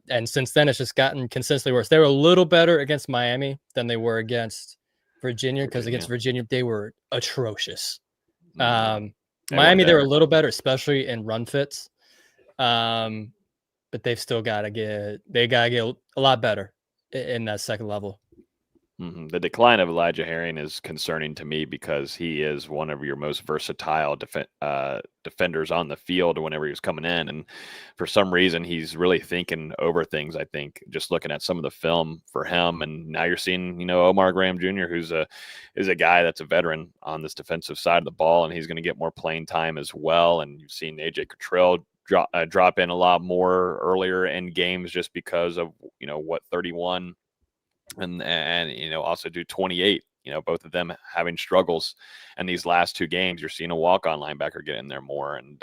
And since then, it's just gotten consistently worse. They were a little better against Miami than they were against Virginia, because against Virginia, they were atrocious. Miami, they were a little better, especially in run fits. But they've still got to get a lot better in that second level. The decline of Elijah Herring is concerning to me because he is one of your most versatile defenders on the field whenever he was coming in. And for some reason, he's really thinking over things, I think, just looking at some of the film for him. And now you're seeing, Omar Graham Jr., who's a guy that's a veteran on this defensive side of the ball, and he's going to get more playing time as well. And you've seen A.J. Cottrell drop in a lot more earlier in games just because of, 31 and also do 28, both of them having struggles. And these last 2 games, you're seeing a walk-on linebacker get in there more. And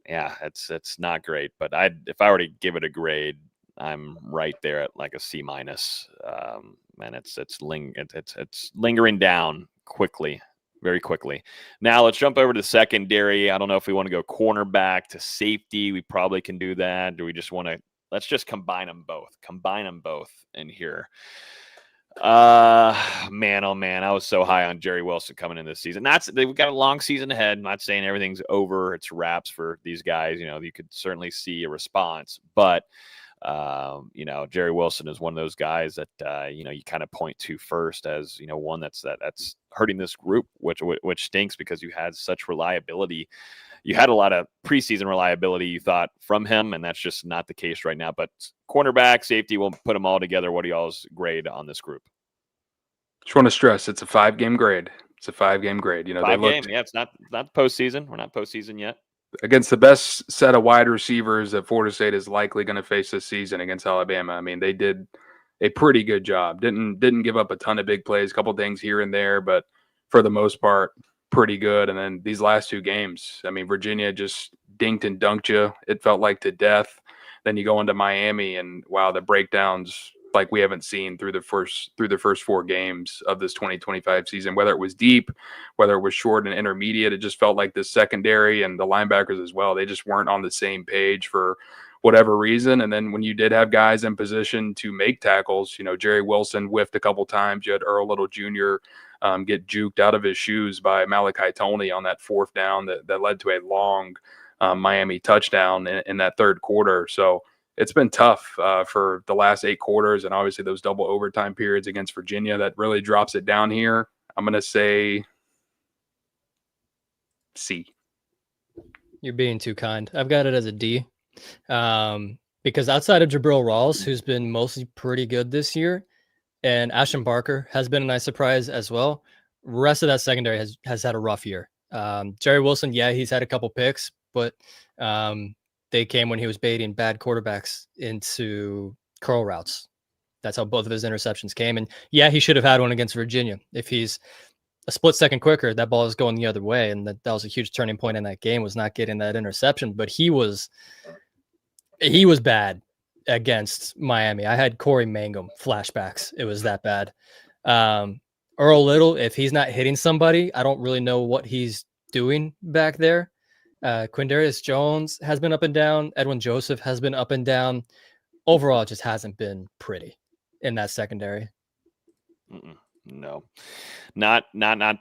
it's not great. But if I were to give it a grade, I'm right there at a C minus. man, it's lingering down quickly, very quickly. Now let's jump over to secondary. I don't know if we want to go cornerback to safety. We probably can do that. Do we just want to? Let's just combine them both. Combine them both in here. Man, oh man, I was so high on Jerry Wilson coming in this season. They've got a long season ahead. I'm not saying everything's over. It's wraps for these guys. You could certainly see a response, but Jerry Wilson is one of those guys that you kind of point to first as one that's hurting this group, which stinks because you had such reliability. You had a lot of preseason reliability, you thought, from him, and that's just not the case right now. But cornerback, safety, we'll put them all together. What are y'all's grade on this group? Just want to stress it's a 5-game grade. It's a 5-game grade. Yeah, it's not postseason. We're not postseason yet. Against the best set of wide receivers that Florida State is likely going to face this season against Alabama. I mean, they did a pretty good job. Didn't give up a ton of big plays, a couple things here and there, but for the most part, pretty good. And then these last 2 games, I mean, Virginia just dinked and dunked you. It felt like to death. Then you go into Miami, and wow, the breakdowns like we haven't seen through the first 4 games of this 2025 season. Whether it was deep, whether it was short and intermediate, it just felt like the secondary and the linebackers as well. They just weren't on the same page for whatever reason. And then when you did have guys in position to make tackles, Jerry Wilson whiffed a couple times. You had Earl Little Jr. Get juked out of his shoes by Malachi Toney on that 4th down that led to a long Miami touchdown in that 3rd quarter. So it's been tough for the last 8 quarters, and obviously those double overtime periods against Virginia that really drops it down here. I'm going to say C. You're being too kind. I've got it as a D. Because outside of Jabril Rawls, who's been mostly pretty good this year, and Ashton Barker has been a nice surprise as well, rest of that secondary has had a rough year. Jerry Wilson, yeah, he's had a couple picks, but they came when he was baiting bad quarterbacks into curl routes. That's how both of his interceptions came. And yeah, he should have had one against Virginia. If he's a split second quicker, that ball is going the other way. And that was a huge turning point in that game, was not getting that interception. But he was bad against Miami. I had Corey Mangum flashbacks. It was that bad. Earl Little, if he's not hitting somebody, I don't really know what he's doing back there. Quindarius Jones has been up and down. Edwin Joseph has been up and down. Overall, it just hasn't been pretty in that secondary. No, not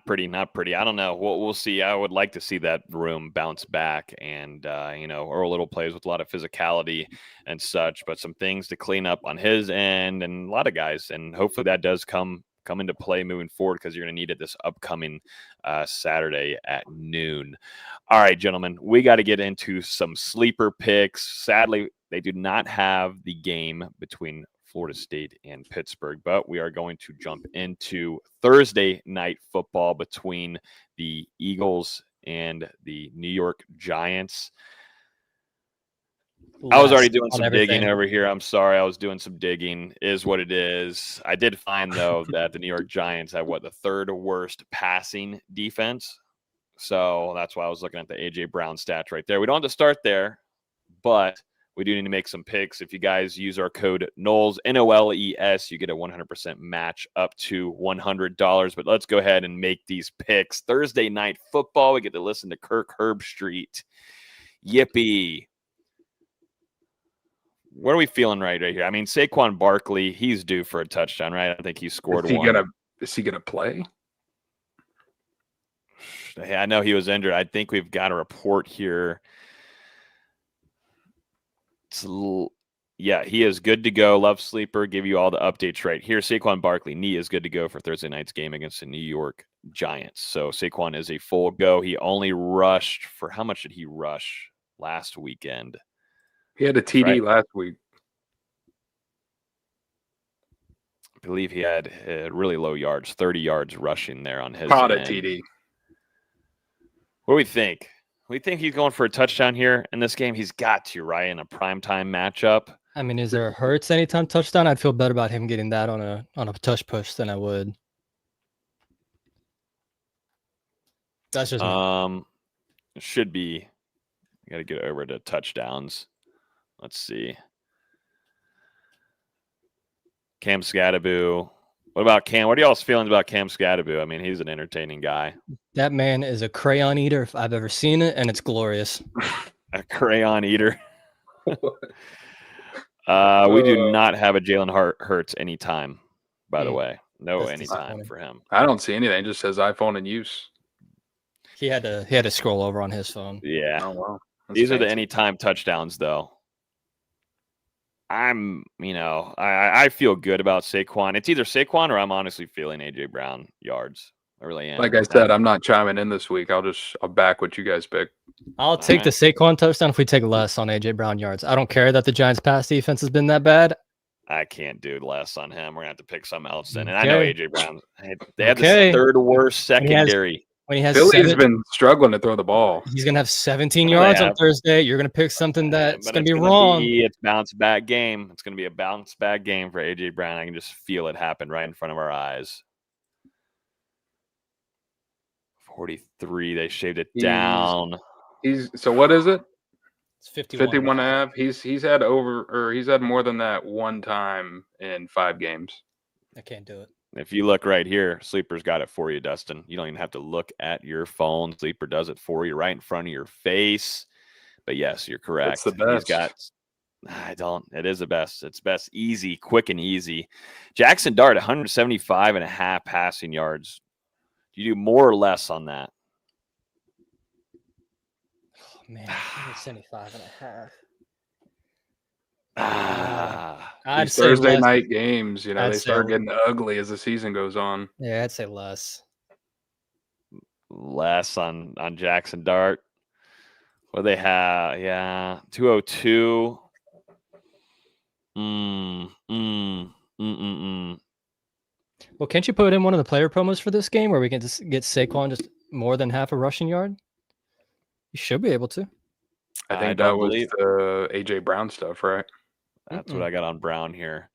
pretty. I don't know. We'll see. I would like to see that room bounce back, and Earl Little plays with a lot of physicality and such, but some things to clean up on his end, and a lot of guys, and hopefully that does come into play moving forward, because you're going to need it this upcoming Saturday at noon. All right, gentlemen, we got to get into some sleeper picks. Sadly, they do not have the game between Florida State and Pittsburgh, but we are going to jump into Thursday night football between the Eagles and the New York Giants. I was already doing some digging over here. I'm sorry. I was doing some digging, is what it is. I did find, though, that the New York Giants have the 3rd worst passing defense. So that's why I was looking at the A.J. Brown stats right there. We don't have to start there, but we do need to make some picks. If you guys use our code NOLES, NOLES, you get a 100% match up to $100. But let's go ahead and make these picks. Thursday night football, we get to listen to Kirk Herbstreit. Yippee. What are we feeling right here? I mean, Saquon Barkley, he's due for a touchdown, right? I think he scored one. Is he gonna play? I know he was injured. I think we've got a report here. Yeah, he is good to go. Love Sleeper, give you all the updates right here. Saquon Barkley, knee is good to go for Thursday night's game against the New York Giants. So Saquon is a full go. He only rushed for, how much did he rush last weekend? He had a TD last week. I believe he had really low yards, 30 yards rushing there on his Caught a TD. What do we think? We think he's going for a touchdown here in this game. He's got to, right, in a primetime matchup. I mean, is there a Hurts anytime touchdown? I'd feel better about him getting that on a touch push than I would. That's just me. It should be. I got to get over to touchdowns. Let's see. Cam Scattaboo, What about Cam? What are y'all's feelings about Cam Scadaboo? I mean, he's an entertaining guy. That man is a crayon eater if I've ever seen it, and it's glorious. A crayon eater. We do not have a Jalen Hurts anytime, by the way. No That's anytime disappointing. for him. I don't see anything. It just says iPhone in use. He had to scroll over on his phone. Yeah. Oh, wow. These are the anytime touchdowns, though. I feel good about Saquon. It's either Saquon or I'm honestly feeling AJ Brown yards. I really am. Like I said, I'm not chiming in this week. I'll back what you guys pick. I'll take the Saquon touchdown if we take less on AJ Brown yards. I don't care that the Giants' pass defense has been that bad. I can't do less on him. We're gonna have to pick something else in. And Okay. I know AJ Brown. They had the third worst secondary. When he has Philly's been struggling to throw the ball. He's gonna have 17 yards on Thursday. You're gonna pick something that's gonna be wrong. It's bounce back game. It's gonna be a bounce back game for AJ Brown. I can just feel it happen right in front of our eyes. 43. They shaved it down. So what is it? It's 51 and a half. He's had more than that one time in 5 games. I can't do it. If you look right here, Sleeper's got it for you, Dustin. You don't even have to look at your phone. Sleeper does it for you right in front of your face. But yes, you're correct. It's the best. It is the best. It's best, easy, quick and easy. Jackson Dart, 175.5 passing yards. Do you do more or less on that? Oh, man, 175.5. These Thursday night games, they start getting ugly as the season goes on. Yeah, I'd say less. Less on Jackson Dart. What do they have? Yeah, 202. Well, can't you put in one of the player promos for this game where we can just get Saquon just more than half a rushing yard? You should be able to. I think that was the AJ Brown stuff, right? That's what I got on Brown here.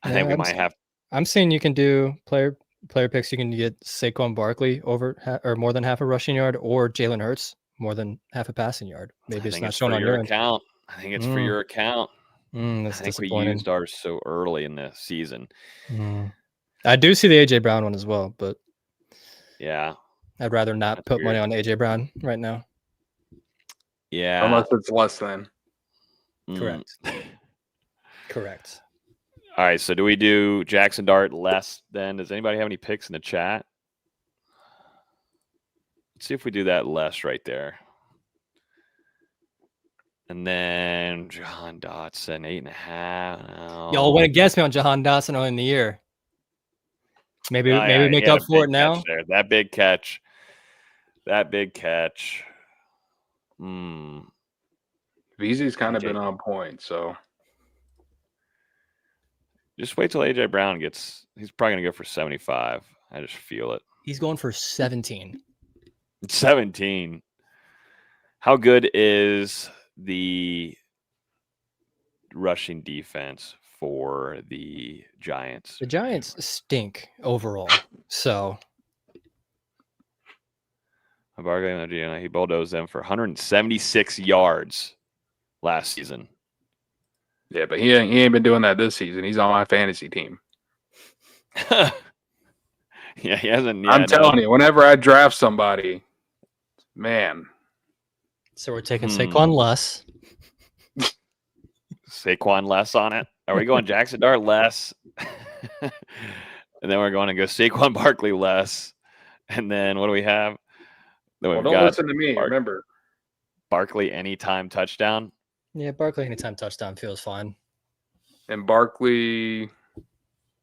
I think we might have. I'm saying you can do player picks. You can get Saquon Barkley over or more than half a rushing yard, or Jalen Hurts more than half a passing yard. Maybe it's not shown on your account. I think it's for your account. That's I think we disappointing. used ours so early in the season. I do see the AJ Brown one as well, but yeah, I'd rather not put money on AJ Brown right now. Yeah, unless it's less than. Correct. All right, so do we do Jackson Dart less than? Does anybody have any picks in the chat? Let's see if we do that less right there. And then Jahan Dotson, 8.5. No. Y'all went against me on Jahan Dotson early in the year. Maybe make up for it now. That big catch. Veazy's kind of been on point, so just wait till AJ Brown gets. He's probably gonna go for 75. I just feel it. He's going for 17. 17. How good is the rushing defense for the Giants? The Giants stink overall. So he bulldozed them for 176 yards last season. Yeah, but he ain't been doing that this season. He's on my fantasy team. Yeah, he hasn't. I'm telling you, whenever I draft somebody, man. So we're taking Saquon less. Saquon less on it. Are we going Jackson Dart less? And then we're going to go Saquon Barkley less. And then what do we have? Don't listen to me. Remember, Barkley anytime touchdown. Yeah, Barkley anytime touchdown feels fine. And Barkley,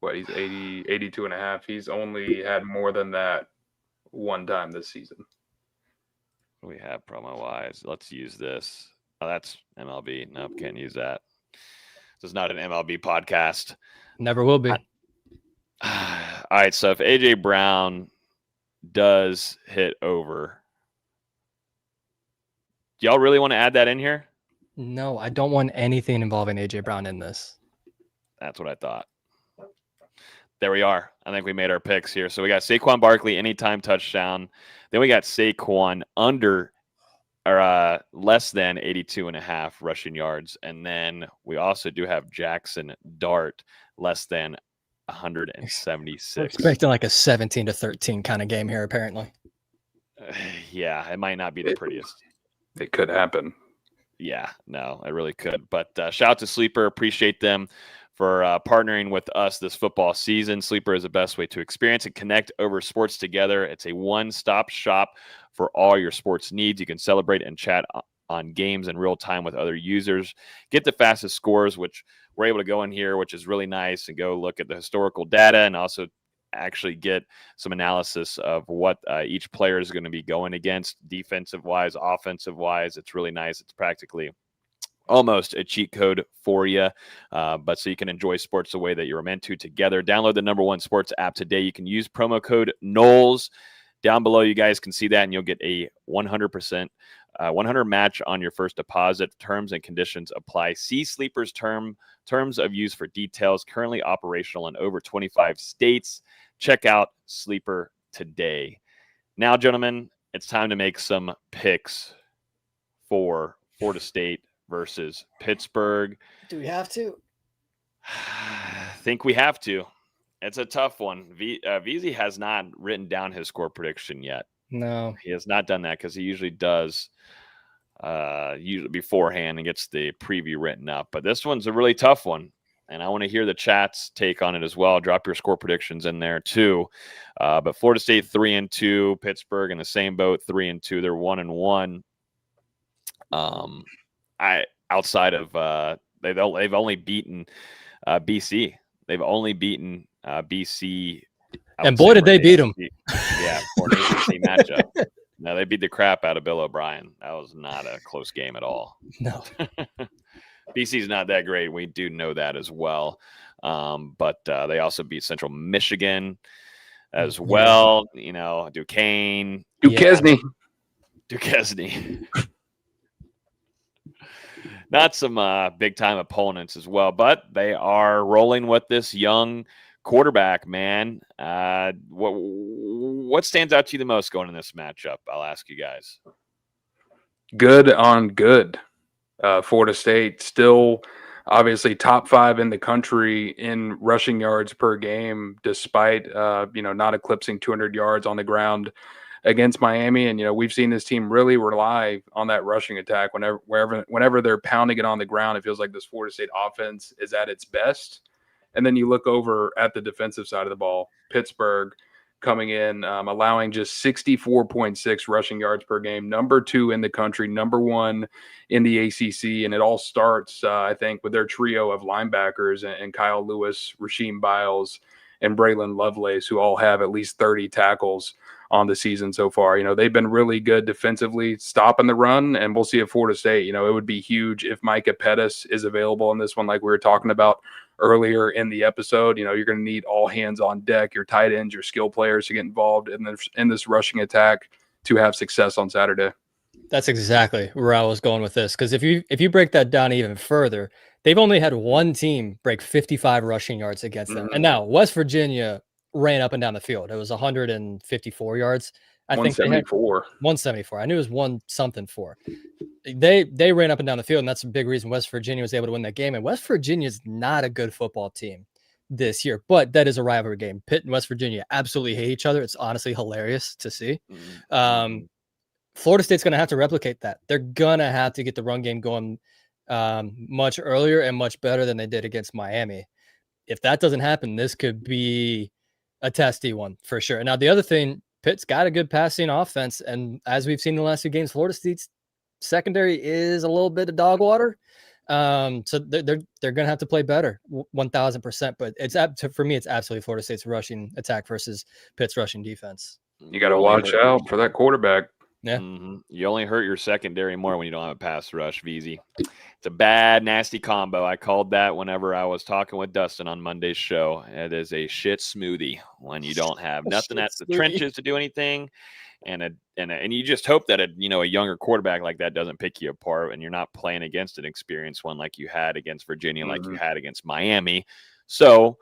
he's 82.5. He's only had more than that one time this season. What do we have promo wise? Let's use this. Oh, that's MLB. Nope, can't use that. This is not an MLB podcast. Never will be. All right, so if AJ Brown does hit over, do y'all really want to add that in here? No, I don't want anything involving AJ Brown in this. That's what I thought. There we are. I think we made our picks here. So we got Saquon Barkley anytime touchdown. Then we got Saquon under or less than 82.5 rushing yards. And then we also do have Jackson Dart less than 176. We're expecting like a 17-13 kind of game here, apparently. Yeah, it might not be the prettiest. It could happen. Yeah, no, it really could. But shout out to Sleeper. Appreciate them for partnering with us this football season. Sleeper is the best way to experience and connect over sports together. It's a one-stop shop for all your sports needs. You can celebrate and chat on games in real time with other users. Get the fastest scores, which we're able to go in here, which is really nice, and go look at the historical data and also actually get some analysis of what each player is going to be going against defensive wise, offensive wise. It's really nice. It's practically almost a cheat code for you, but so you can enjoy sports the way that you were meant to together. Download the #1 sports app today. You can use promo code Noles. Down below, you guys can see that, and you'll get a 100% 100 match on your first deposit. Terms and conditions apply. See Sleeper's terms of use for details. Currently operational in over 25 states. Check out Sleeper today. Now, gentlemen, it's time to make some picks for Florida State versus Pittsburgh. Do we have to? I think we have to. It's a tough one. VZ has not written down his score prediction yet. No. He has not done that because he usually does usually beforehand and gets the preview written up. But this one's a really tough one, and I want to hear the chat's take on it as well. Drop your score predictions in there too. But Florida State 3-2, Pittsburgh in the same boat, 3-2. They're 1-1. Outside of they've only beaten BC. They've only beaten BC. And boy, did they beat them. Yeah, for an ACC matchup. No, they beat the crap out of Bill O'Brien. That was not a close game at all. No. BC's not that great. We do know that as well. But they also beat Central Michigan as well. You know, Duquesne. Duquesne. Not some big-time opponents as well, but they are rolling with this young quarterback, man. What stands out to you the most going in this matchup? I'll ask you guys. Good on good. Florida State still obviously top 5 in the country in rushing yards per game, despite not eclipsing 200 yards on the ground against Miami. And we've seen this team really rely on that rushing attack whenever they're pounding it on the ground. It feels like this Florida State offense is at its best. And then you look over at the defensive side of the ball, Pittsburgh coming in, allowing just 64.6 rushing yards per game, number 2 in the country, number 1 in the ACC. And it all starts, I think, with their trio of linebackers and Kyle Lewis, Rasheem Biles, and Braylon Lovelace, who all have at least 30 tackles on the season so far. They've been really good defensively, stopping the run, and we'll see at Florida State. It would be huge if Micah Pettis is available in this one, like we were talking about earlier in the episode. You're going to need all hands on deck, your tight ends, your skill players to get involved in this rushing attack to have success on Saturday. That's exactly where I was going with this, because if you break that down even further, they've only had one team break 55 rushing yards against them. And now West Virginia ran up and down the field. It was 154 yards. I think 174. I knew it was 1-something-4. They ran up and down the field, and that's a big reason West Virginia was able to win that game. And West Virginia is not a good football team this year, but that is a rivalry game. Pitt and West Virginia absolutely hate each other. It's honestly hilarious to see. Florida State's going to have to replicate that. They're going to have to get the run game going much earlier and much better than they did against Miami. If that doesn't happen, this could be a testy one for sure. Now, the other thing, Pitt's got a good passing offense, and as we've seen in the last few games, Florida State's secondary is a little bit of dog water. So they're going to have to play better, 1,000%. But for me, it's absolutely Florida State's rushing attack versus Pitt's rushing defense. You got to watch out for that quarterback. Yeah. You only hurt your secondary more when you don't have a pass rush, VZ. It's a bad, nasty combo. I called that whenever I was talking with Dustin on Monday's show. It is a shit smoothie when you don't have nothing at the trenches to do anything, and you just hope that a younger quarterback like that doesn't pick you apart, and you're not playing against an experienced one like you had against Virginia, like you had against Miami. So,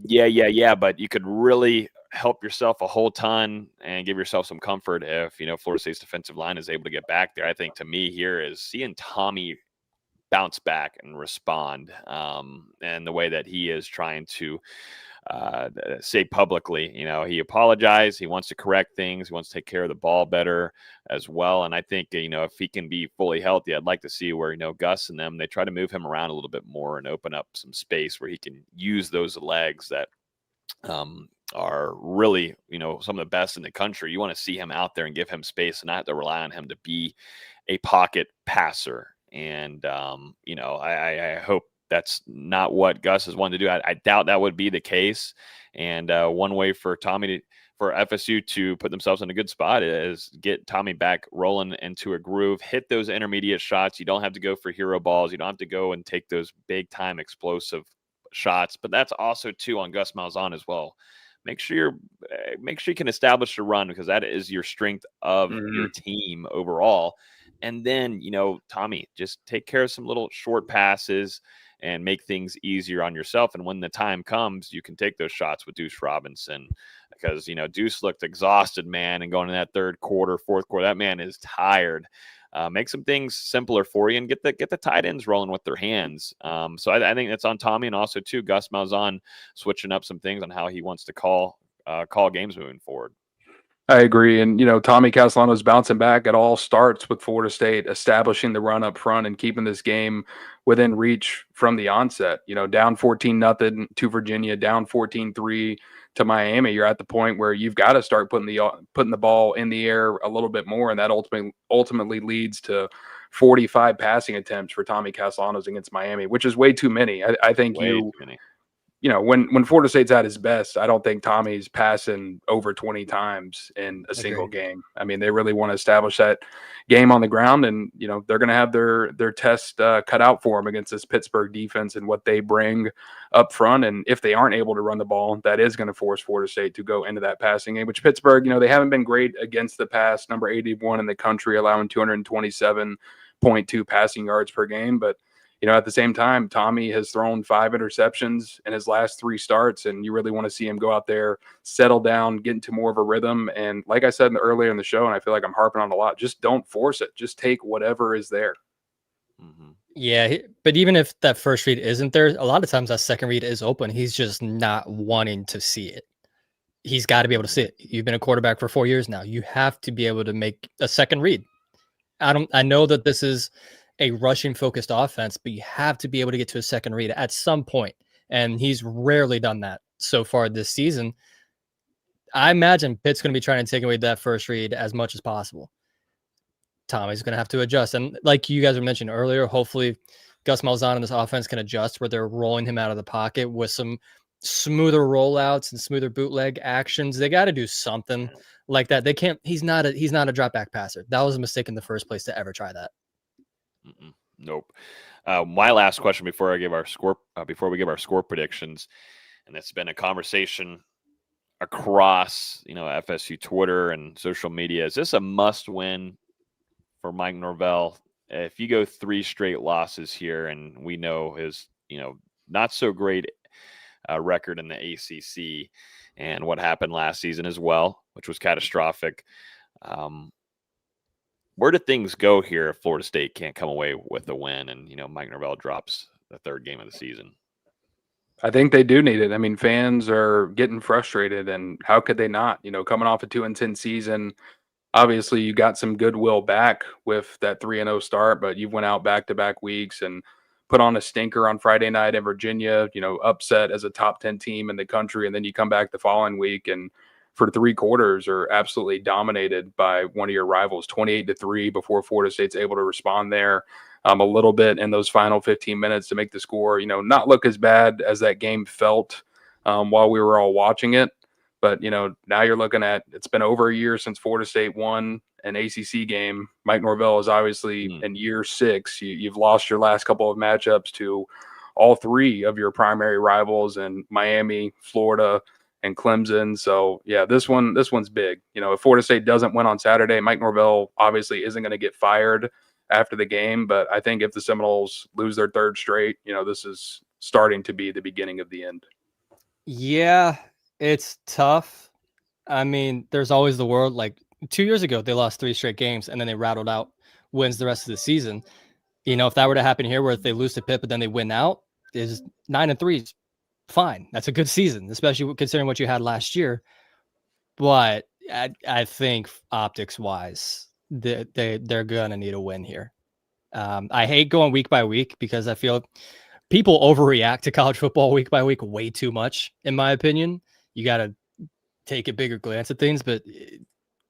yeah, but you could really help yourself a whole ton and give yourself some comfort if Florida State's defensive line is able to get back there. I think to me here is seeing Tommy bounce back and respond, and the way that he is trying to say publicly. He apologized. He wants to correct things. He wants to take care of the ball better as well. And I think, if he can be fully healthy, I'd like to see where, Gus and them, they try to move him around a little bit more and open up some space where he can use those legs that are really, some of the best in the country. You want to see him out there and give him space and not have to rely on him to be a pocket passer. And, I hope that's not what Gus has wanted to do. I doubt that would be the case. And one way for for FSU to put themselves in a good spot is get Tommy back rolling into a groove, hit those intermediate shots. You don't have to go for hero balls. You don't have to go and take those big time explosive shots. But that's also too on Gus Malzahn as well. Make sure you can establish a run, because that is your strength of your team overall. And then, Tommy, just take care of some little short passes and make things easier on yourself. And when the time comes, you can take those shots with Deuce Robinson, because, Deuce looked exhausted, man. And going in that third quarter, fourth quarter, that man is tired. Make some things simpler for you and get the tight ends rolling with their hands. So I think that's on Tommy, and also too Gus Malzahn switching up some things on how he wants to call games moving forward. I agree. And, Tommy Castellano's bouncing back. It all starts with Florida State establishing the run up front and keeping this game within reach from the onset. Down 14-0 to Virginia, down 14-3 to Miami. You're at the point where you've got to start putting the ball in the air a little bit more. And that ultimately leads to 45 passing attempts for Tommy Castellanos against Miami, which is way too many. I think way too many. When Florida State's at his best, I don't think Tommy's passing over 20 times in a single game. I mean, they really want to establish that game on the ground, and, they're going to have their test cut out for them against this Pittsburgh defense and what they bring up front. And if they aren't able to run the ball, that is going to force Florida State to go into that passing game, which Pittsburgh, they haven't been great against the pass, number 81 in the country, allowing 227.2 passing yards per game. But at the same time, Tommy has thrown 5 interceptions in his last 3 starts, and you really want to see him go out there, settle down, get into more of a rhythm. And like I said earlier in the show, and I feel like I'm harping on a lot, just don't force it. Just take whatever is there. Mm-hmm. Yeah, but even if that first read isn't there, a lot of times that second read is open. He's just not wanting to see it. He's got to be able to see it. You've been a quarterback for 4 years now. You have to be able to make a second read. I know that this is a rushing focused offense, but you have to be able to get to a second read at some point. And he's rarely done that so far this season. I imagine Pitt's going to be trying to take away that first read as much as possible. Tommy's going to have to adjust. And like you guys were mentioning earlier, hopefully Gus Malzahn and this offense can adjust where they're rolling him out of the pocket with some smoother rollouts and smoother bootleg actions. They got to do something like that. They can't, he's not a drop back passer. That was a mistake in the first place to ever try that. Nope. My last question before we give our score predictions, and it's been a conversation across FSU Twitter and social media. Is this a must win for Mike Norvell? If you go 3 straight losses here, and we know his not so great record in the ACC and what happened last season as well, which was catastrophic. Where do things go here if Florida State can't come away with a win and, Mike Norvell drops the 3rd game of the season? I think they do need it. I mean, fans are getting frustrated, and how could they not? Coming off a 2-10 season, obviously you got some goodwill back with that 3-0 start, but you went out back-to-back weeks and put on a stinker on Friday night in Virginia, upset as a top 10 team in the country, and then you come back the following week and for 3 quarters are absolutely dominated by one of your rivals, 28-3, before Florida State's able to respond there a little bit in those final 15 minutes to make the score, not look as bad as that game felt while we were all watching it. But, now you're looking at, it's been over a year since Florida State won an ACC game. Mike Norvell is obviously in year 6. You've lost your last couple of matchups to all 3 of your primary rivals in Miami, Florida, and Clemson. So yeah, this one's big. If Florida State doesn't win on Saturday, Mike Norvell obviously isn't going to get fired after the game. But I think if the Seminoles lose their 3rd straight, this is starting to be the beginning of the end. Yeah, it's tough. I mean, there's always the world. Like 2 years ago, they lost 3 straight games and then they rattled out wins the rest of the season. If that were to happen here, where if they lose to Pitt but then they win out, is 9-3. fine. That's a good season, especially considering what you had last year. But I think optics wise, they're gonna need a win here. I hate going week by week because I feel people overreact to college football week by week way too much, in my opinion. You got to take a bigger glance at things. But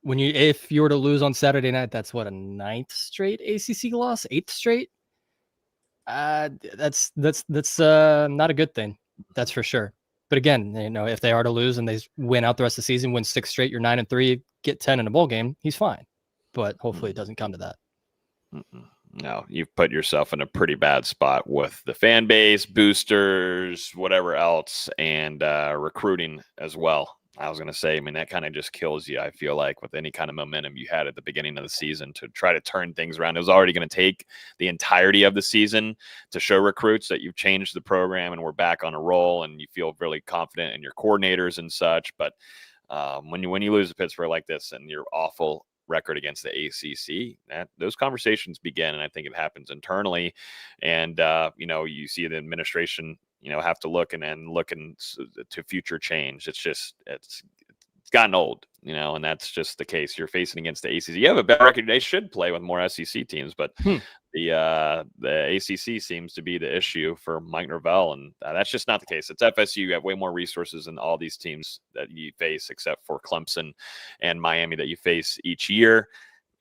if you were to lose on Saturday night, that's what, a 9th straight ACC loss, 8th straight. That's not a good thing. That's for sure. But again, if they are to lose and they win out the rest of the season, win 6 straight, you're 9-3, get 10 in a bowl game, he's fine. But hopefully it doesn't come to that. No, you've put yourself in a pretty bad spot with the fan base, boosters, whatever else, and recruiting as well. I was going to say, I mean, that kind of just kills you, I feel like, with any kind of momentum you had at the beginning of the season to try to turn things around. It was already going to take the entirety of the season to show recruits that you've changed the program and we're back on a roll and you feel really confident in your coordinators and such. But when you lose to Pittsburgh like this and you're awful record against the ACC, those conversations begin, and I think it happens internally. And you see the administration have to look to future change. It's gotten old, and that's just the case. You're facing against the ACC. You have a better record. They should play with more SEC teams, but the ACC seems to be the issue for Mike Norvell, and that's just not the case. It's FSU. You have way more resources than all these teams that you face, except for Clemson and Miami that you face each year.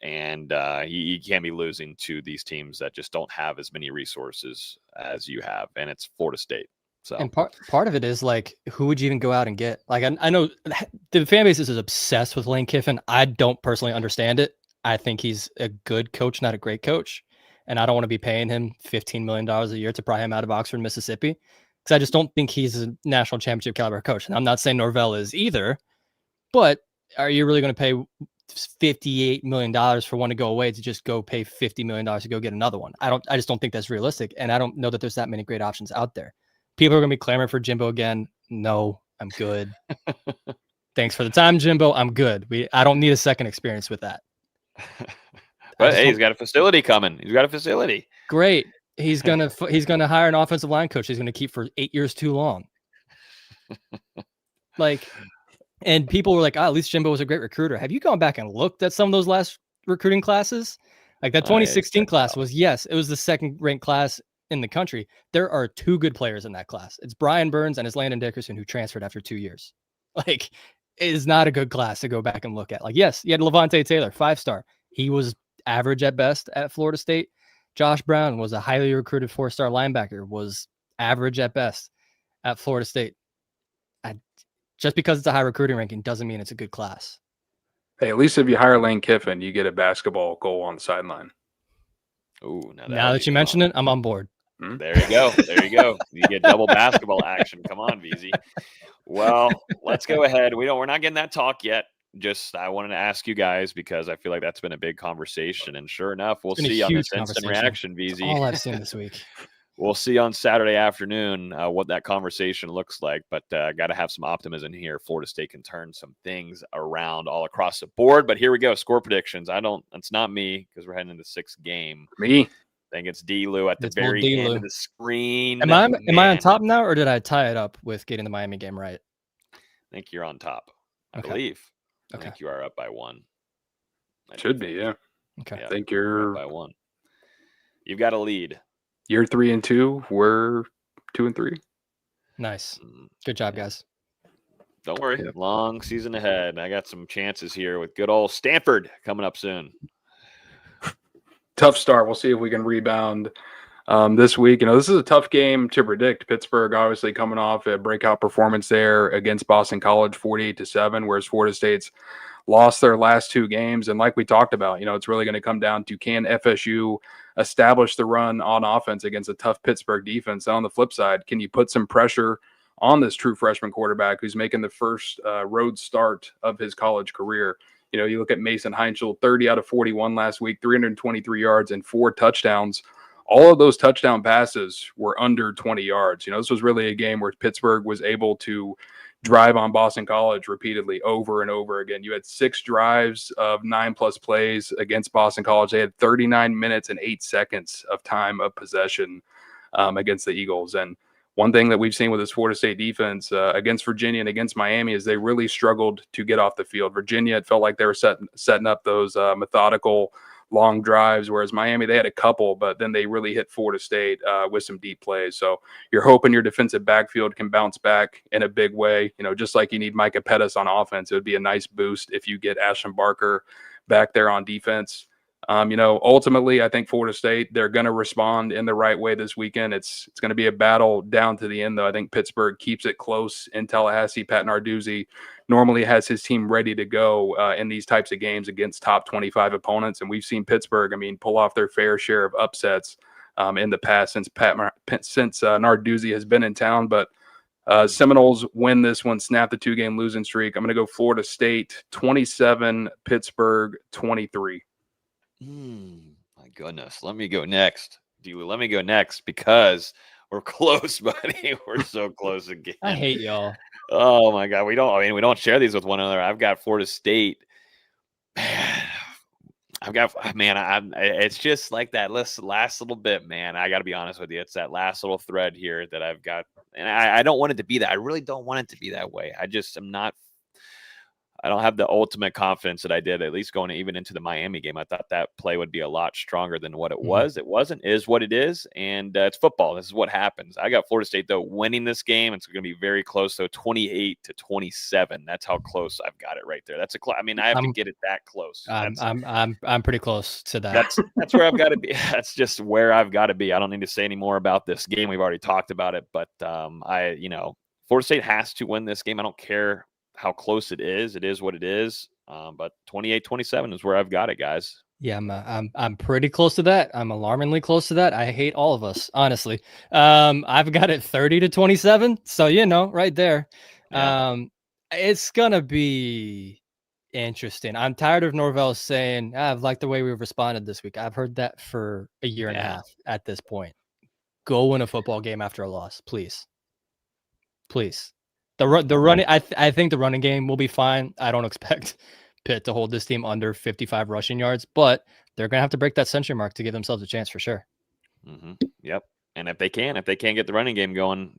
And you can't be losing to these teams that just don't have as many resources as you have, and it's Florida State. So, and part of it is like, who would you even go out and get? Like, I know the fan base is obsessed with Lane Kiffin. I don't personally understand it. I think he's a good coach, not a great coach. And I don't want to be paying him $15 million a year to pry him out of Oxford, Mississippi, because I just don't think he's a national championship caliber coach. And I'm not saying Norvell is either, but are you really going to pay $58 million for one to go away to just go pay $50 million to go get another one? I just don't think that's realistic. And I don't know that there's that many great options out there. People are going to be clamoring for Jimbo again. No, I'm good. Thanks for the time, Jimbo. I'm good. I don't need a second experience with that. But hey, he's got a facility coming. He's got a facility. Great. He's gonna hire an offensive line coach. He's gonna keep for 8 years too long. And people were like, at least Jimbo was a great recruiter. Have you gone back and looked at some of those last recruiting classes? Like that 2016 class was, yes, it was the second ranked class in the country. There are 2 good players in that class. It's Brian Burns and it's Landon Dickerson, who transferred after 2 years. Like, it is not a good class to go back and look at. Like, yes, you had Levante Taylor, 5-star. He was average at best at Florida State. Josh Brown was a highly recruited 4-star linebacker, was average at best at Florida State. Just because it's a high recruiting ranking doesn't mean it's a good class. Hey, at least if you hire Lane Kiffin, you get a basketball goal on the sideline. Ooh, now that you mention it, I'm on board. There you go. There you go. You get double basketball action. Come on, VZ. Well, let's go ahead. We're not getting that talk yet. I wanted to ask you guys because I feel like that's been a big conversation. And sure enough, we'll see on this instant reaction, VZ. That's all I've seen this week. We'll see on Saturday afternoon what that conversation looks like. But got to have some optimism here. Florida State can turn some things around all across the board. But here we go. Score predictions. It's not me because we're heading into the 6th game. Me. I think it's D-Lou at the very end of the screen. Am I on top now, or did I tie it up with getting the Miami game right? I think you're on top. I believe. I think you are up by 1. Should be, yeah. Okay. Yeah, I think you're up by 1. You've got a lead. You're 3-2. We're 2-3. Nice. Good job, guys. Don't worry. Yeah. Long season ahead. I got some chances here with good old Stanford coming up soon. Tough start. We'll see if we can rebound this week. This is a tough game to predict. Pittsburgh obviously coming off a breakout performance there against Boston College 48-7, whereas Florida State's lost their last 2 games. And like we talked about, it's really going to come down to, can FSU establish the run on offense against a tough Pittsburgh defense? And on the flip side, can you put some pressure on this true freshman quarterback who's making the first road start of his college career? You look at Mason Heinschel, 30 out of 41 last week, 323 yards and 4 touchdowns. All of those touchdown passes were under 20 yards. This was really a game where Pittsburgh was able to drive on Boston College repeatedly over and over again. You had 6 drives of 9+ plays against Boston College. They had 39 minutes and 8 seconds of time of possession against the Eagles. And one thing that we've seen with this Florida State defense against Virginia and against Miami is they really struggled to get off the field. Virginia, it felt like they were setting up those methodical long drives, whereas Miami, they had a couple, but then they really hit Florida State with some deep plays. So you're hoping your defensive backfield can bounce back in a big way. Just like you need Micah Pettis on offense, it would be a nice boost if you get Ashton Barker back there on defense. Ultimately, I think Florida State, they're going to respond in the right way this weekend. It's going to be a battle down to the end, though. I think Pittsburgh keeps it close in Tallahassee. Pat Narduzzi normally has his team ready to go in these types of games against top 25 opponents. And we've seen Pittsburgh, pull off their fair share of upsets in the past since Narduzzi has been in town. But Seminoles win this one, snap the 2-game losing streak. I'm going to go Florida State 27, Pittsburgh 23. My goodness. Let me go next. Let me go next because we're close, buddy. We're so close again. I hate y'all. Oh my God. We don't share these with one another. I've got Florida State. It's just like that last little bit, man. I got to be honest with you. It's that last little thread here that I've got. And I don't want it to be that. I really don't want it to be that way. I don't have the ultimate confidence that I did, at least going even into the Miami game. I thought that play would be a lot stronger than what it was. It wasn't, is what it is. And it's football. This is what happens. I got Florida State, though, winning this game. It's going to be very close, though, 28-27. That's how close I've got it right there. That's I have to get it that close. I'm pretty close to that. That's where I've got to be. That's just where I've got to be. I don't need to say any more about this game. We've already talked about it. But Florida State has to win this game. I don't care how close it is what it is. But 28-27 is where I've got it, guys. Yeah, I'm pretty close to that. I'm alarmingly close to that. I hate all of us, honestly. I've got it 30-27. So, right there. Yeah. It's gonna be interesting. I'm tired of Norvell saying, I've liked the way we've responded this week. I've heard that for a year and a half at this point. Go win a football game after a loss, please. Please. The running, I think the running game will be fine. I don't expect Pitt to hold this team under 55 rushing yards, but they're gonna have to break that century mark to give themselves a chance for sure. Yep. And if they can't get the running game going,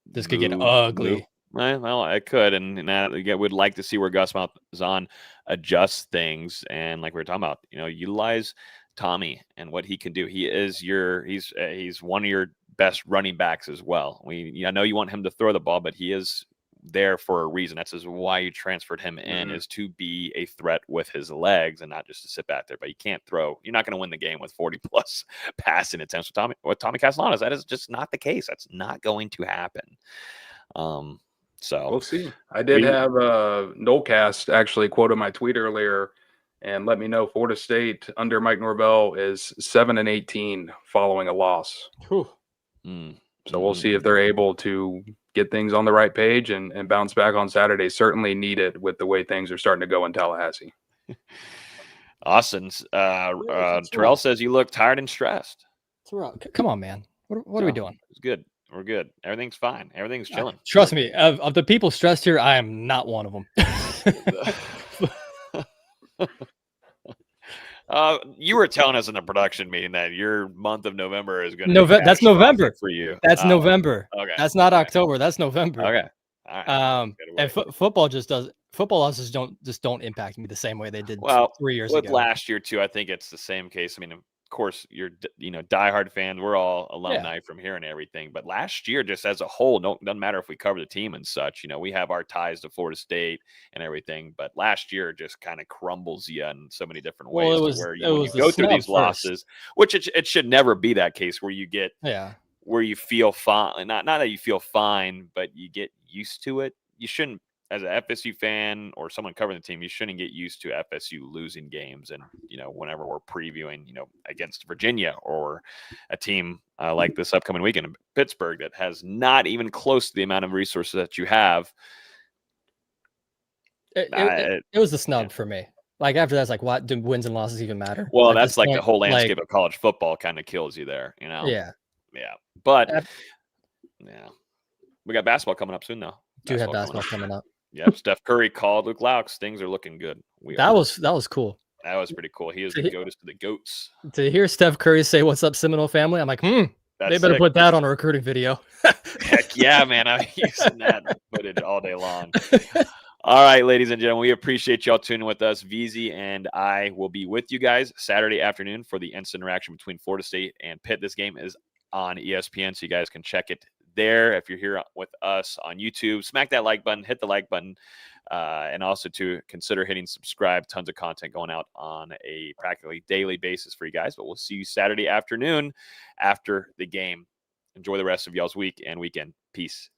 this could get ugly. Well, it could, and I would like to see where Gus Malzahn adjusts things, and like we were talking about, utilize Tommy and what he can do. He's one of your best running backs as well. I know you want him to throw the ball, but he is there for a reason. That's why you transferred him in, is to be a threat with his legs and not just to sit back there. But you can't throw. You're not going to win the game with 40+ passing attempts with Tommy Castellanos. That is just not the case. That's not going to happen. So we'll see. I did have Nolecast actually quoted my tweet earlier and let me know Florida State under Mike Norvell is 7-18 following a loss. So we'll see if they're able to get things on the right page and bounce back on Saturday. Certainly needed with the way things are starting to go in Tallahassee. Austin, Terrell says you look tired and stressed. Come on, man. What are we doing? It's good. We're good. Everything's fine. Everything's chilling. Trust me, of the people stressed here, I am not one of them. You were telling us in the production meeting that your month of November is going to that's November for you. That's November. Okay. That's not October. That's November. Okay. All right. And football losses don't impact me the same way they did 3 years ago. Last year too, I think it's the same case. I mean, of course, you're diehard fans. We're all alumni from here and everything. But last year, just as a whole, doesn't matter if we cover the team and such. We have our ties to Florida State and everything. But last year just kind of crumbles you in so many different ways. Where you go through these losses, which it should never be that case where you get where you feel fine. Not that you feel fine, but you get used to it. You shouldn't. As an FSU fan or someone covering the team, you shouldn't get used to FSU losing games. And, whenever we're previewing, against Virginia or a team like this upcoming weekend in Pittsburgh that has not even close to the amount of resources that you have. It was a snub for me. Like after that's like, what do wins and losses even matter? Well, that's like the whole landscape of college football kind of kills you there, Yeah. Yeah. But we got basketball coming up soon though. Do have basketball coming up. Yep, Steph Curry called Luke Laux. Things are looking good. That was cool. That was pretty cool. He is the goatest of the goats. To hear Steph Curry say, "What's up, Seminole family?" I'm like, They better put that on a recruiting video. Heck yeah, man. I'm using that footage all day long. All right, ladies and gentlemen, we appreciate y'all tuning with us. VZ and I will be with you guys Saturday afternoon for the instant interaction between Florida State and Pitt. This game is on ESPN, so you guys can check it there. If you're here with us on YouTube, smack that like button, hit the like button, and also to consider hitting subscribe. Tons of content going out on a practically daily basis for you guys. But we'll see you Saturday afternoon after the game. Enjoy the rest of y'all's week and weekend. Peace.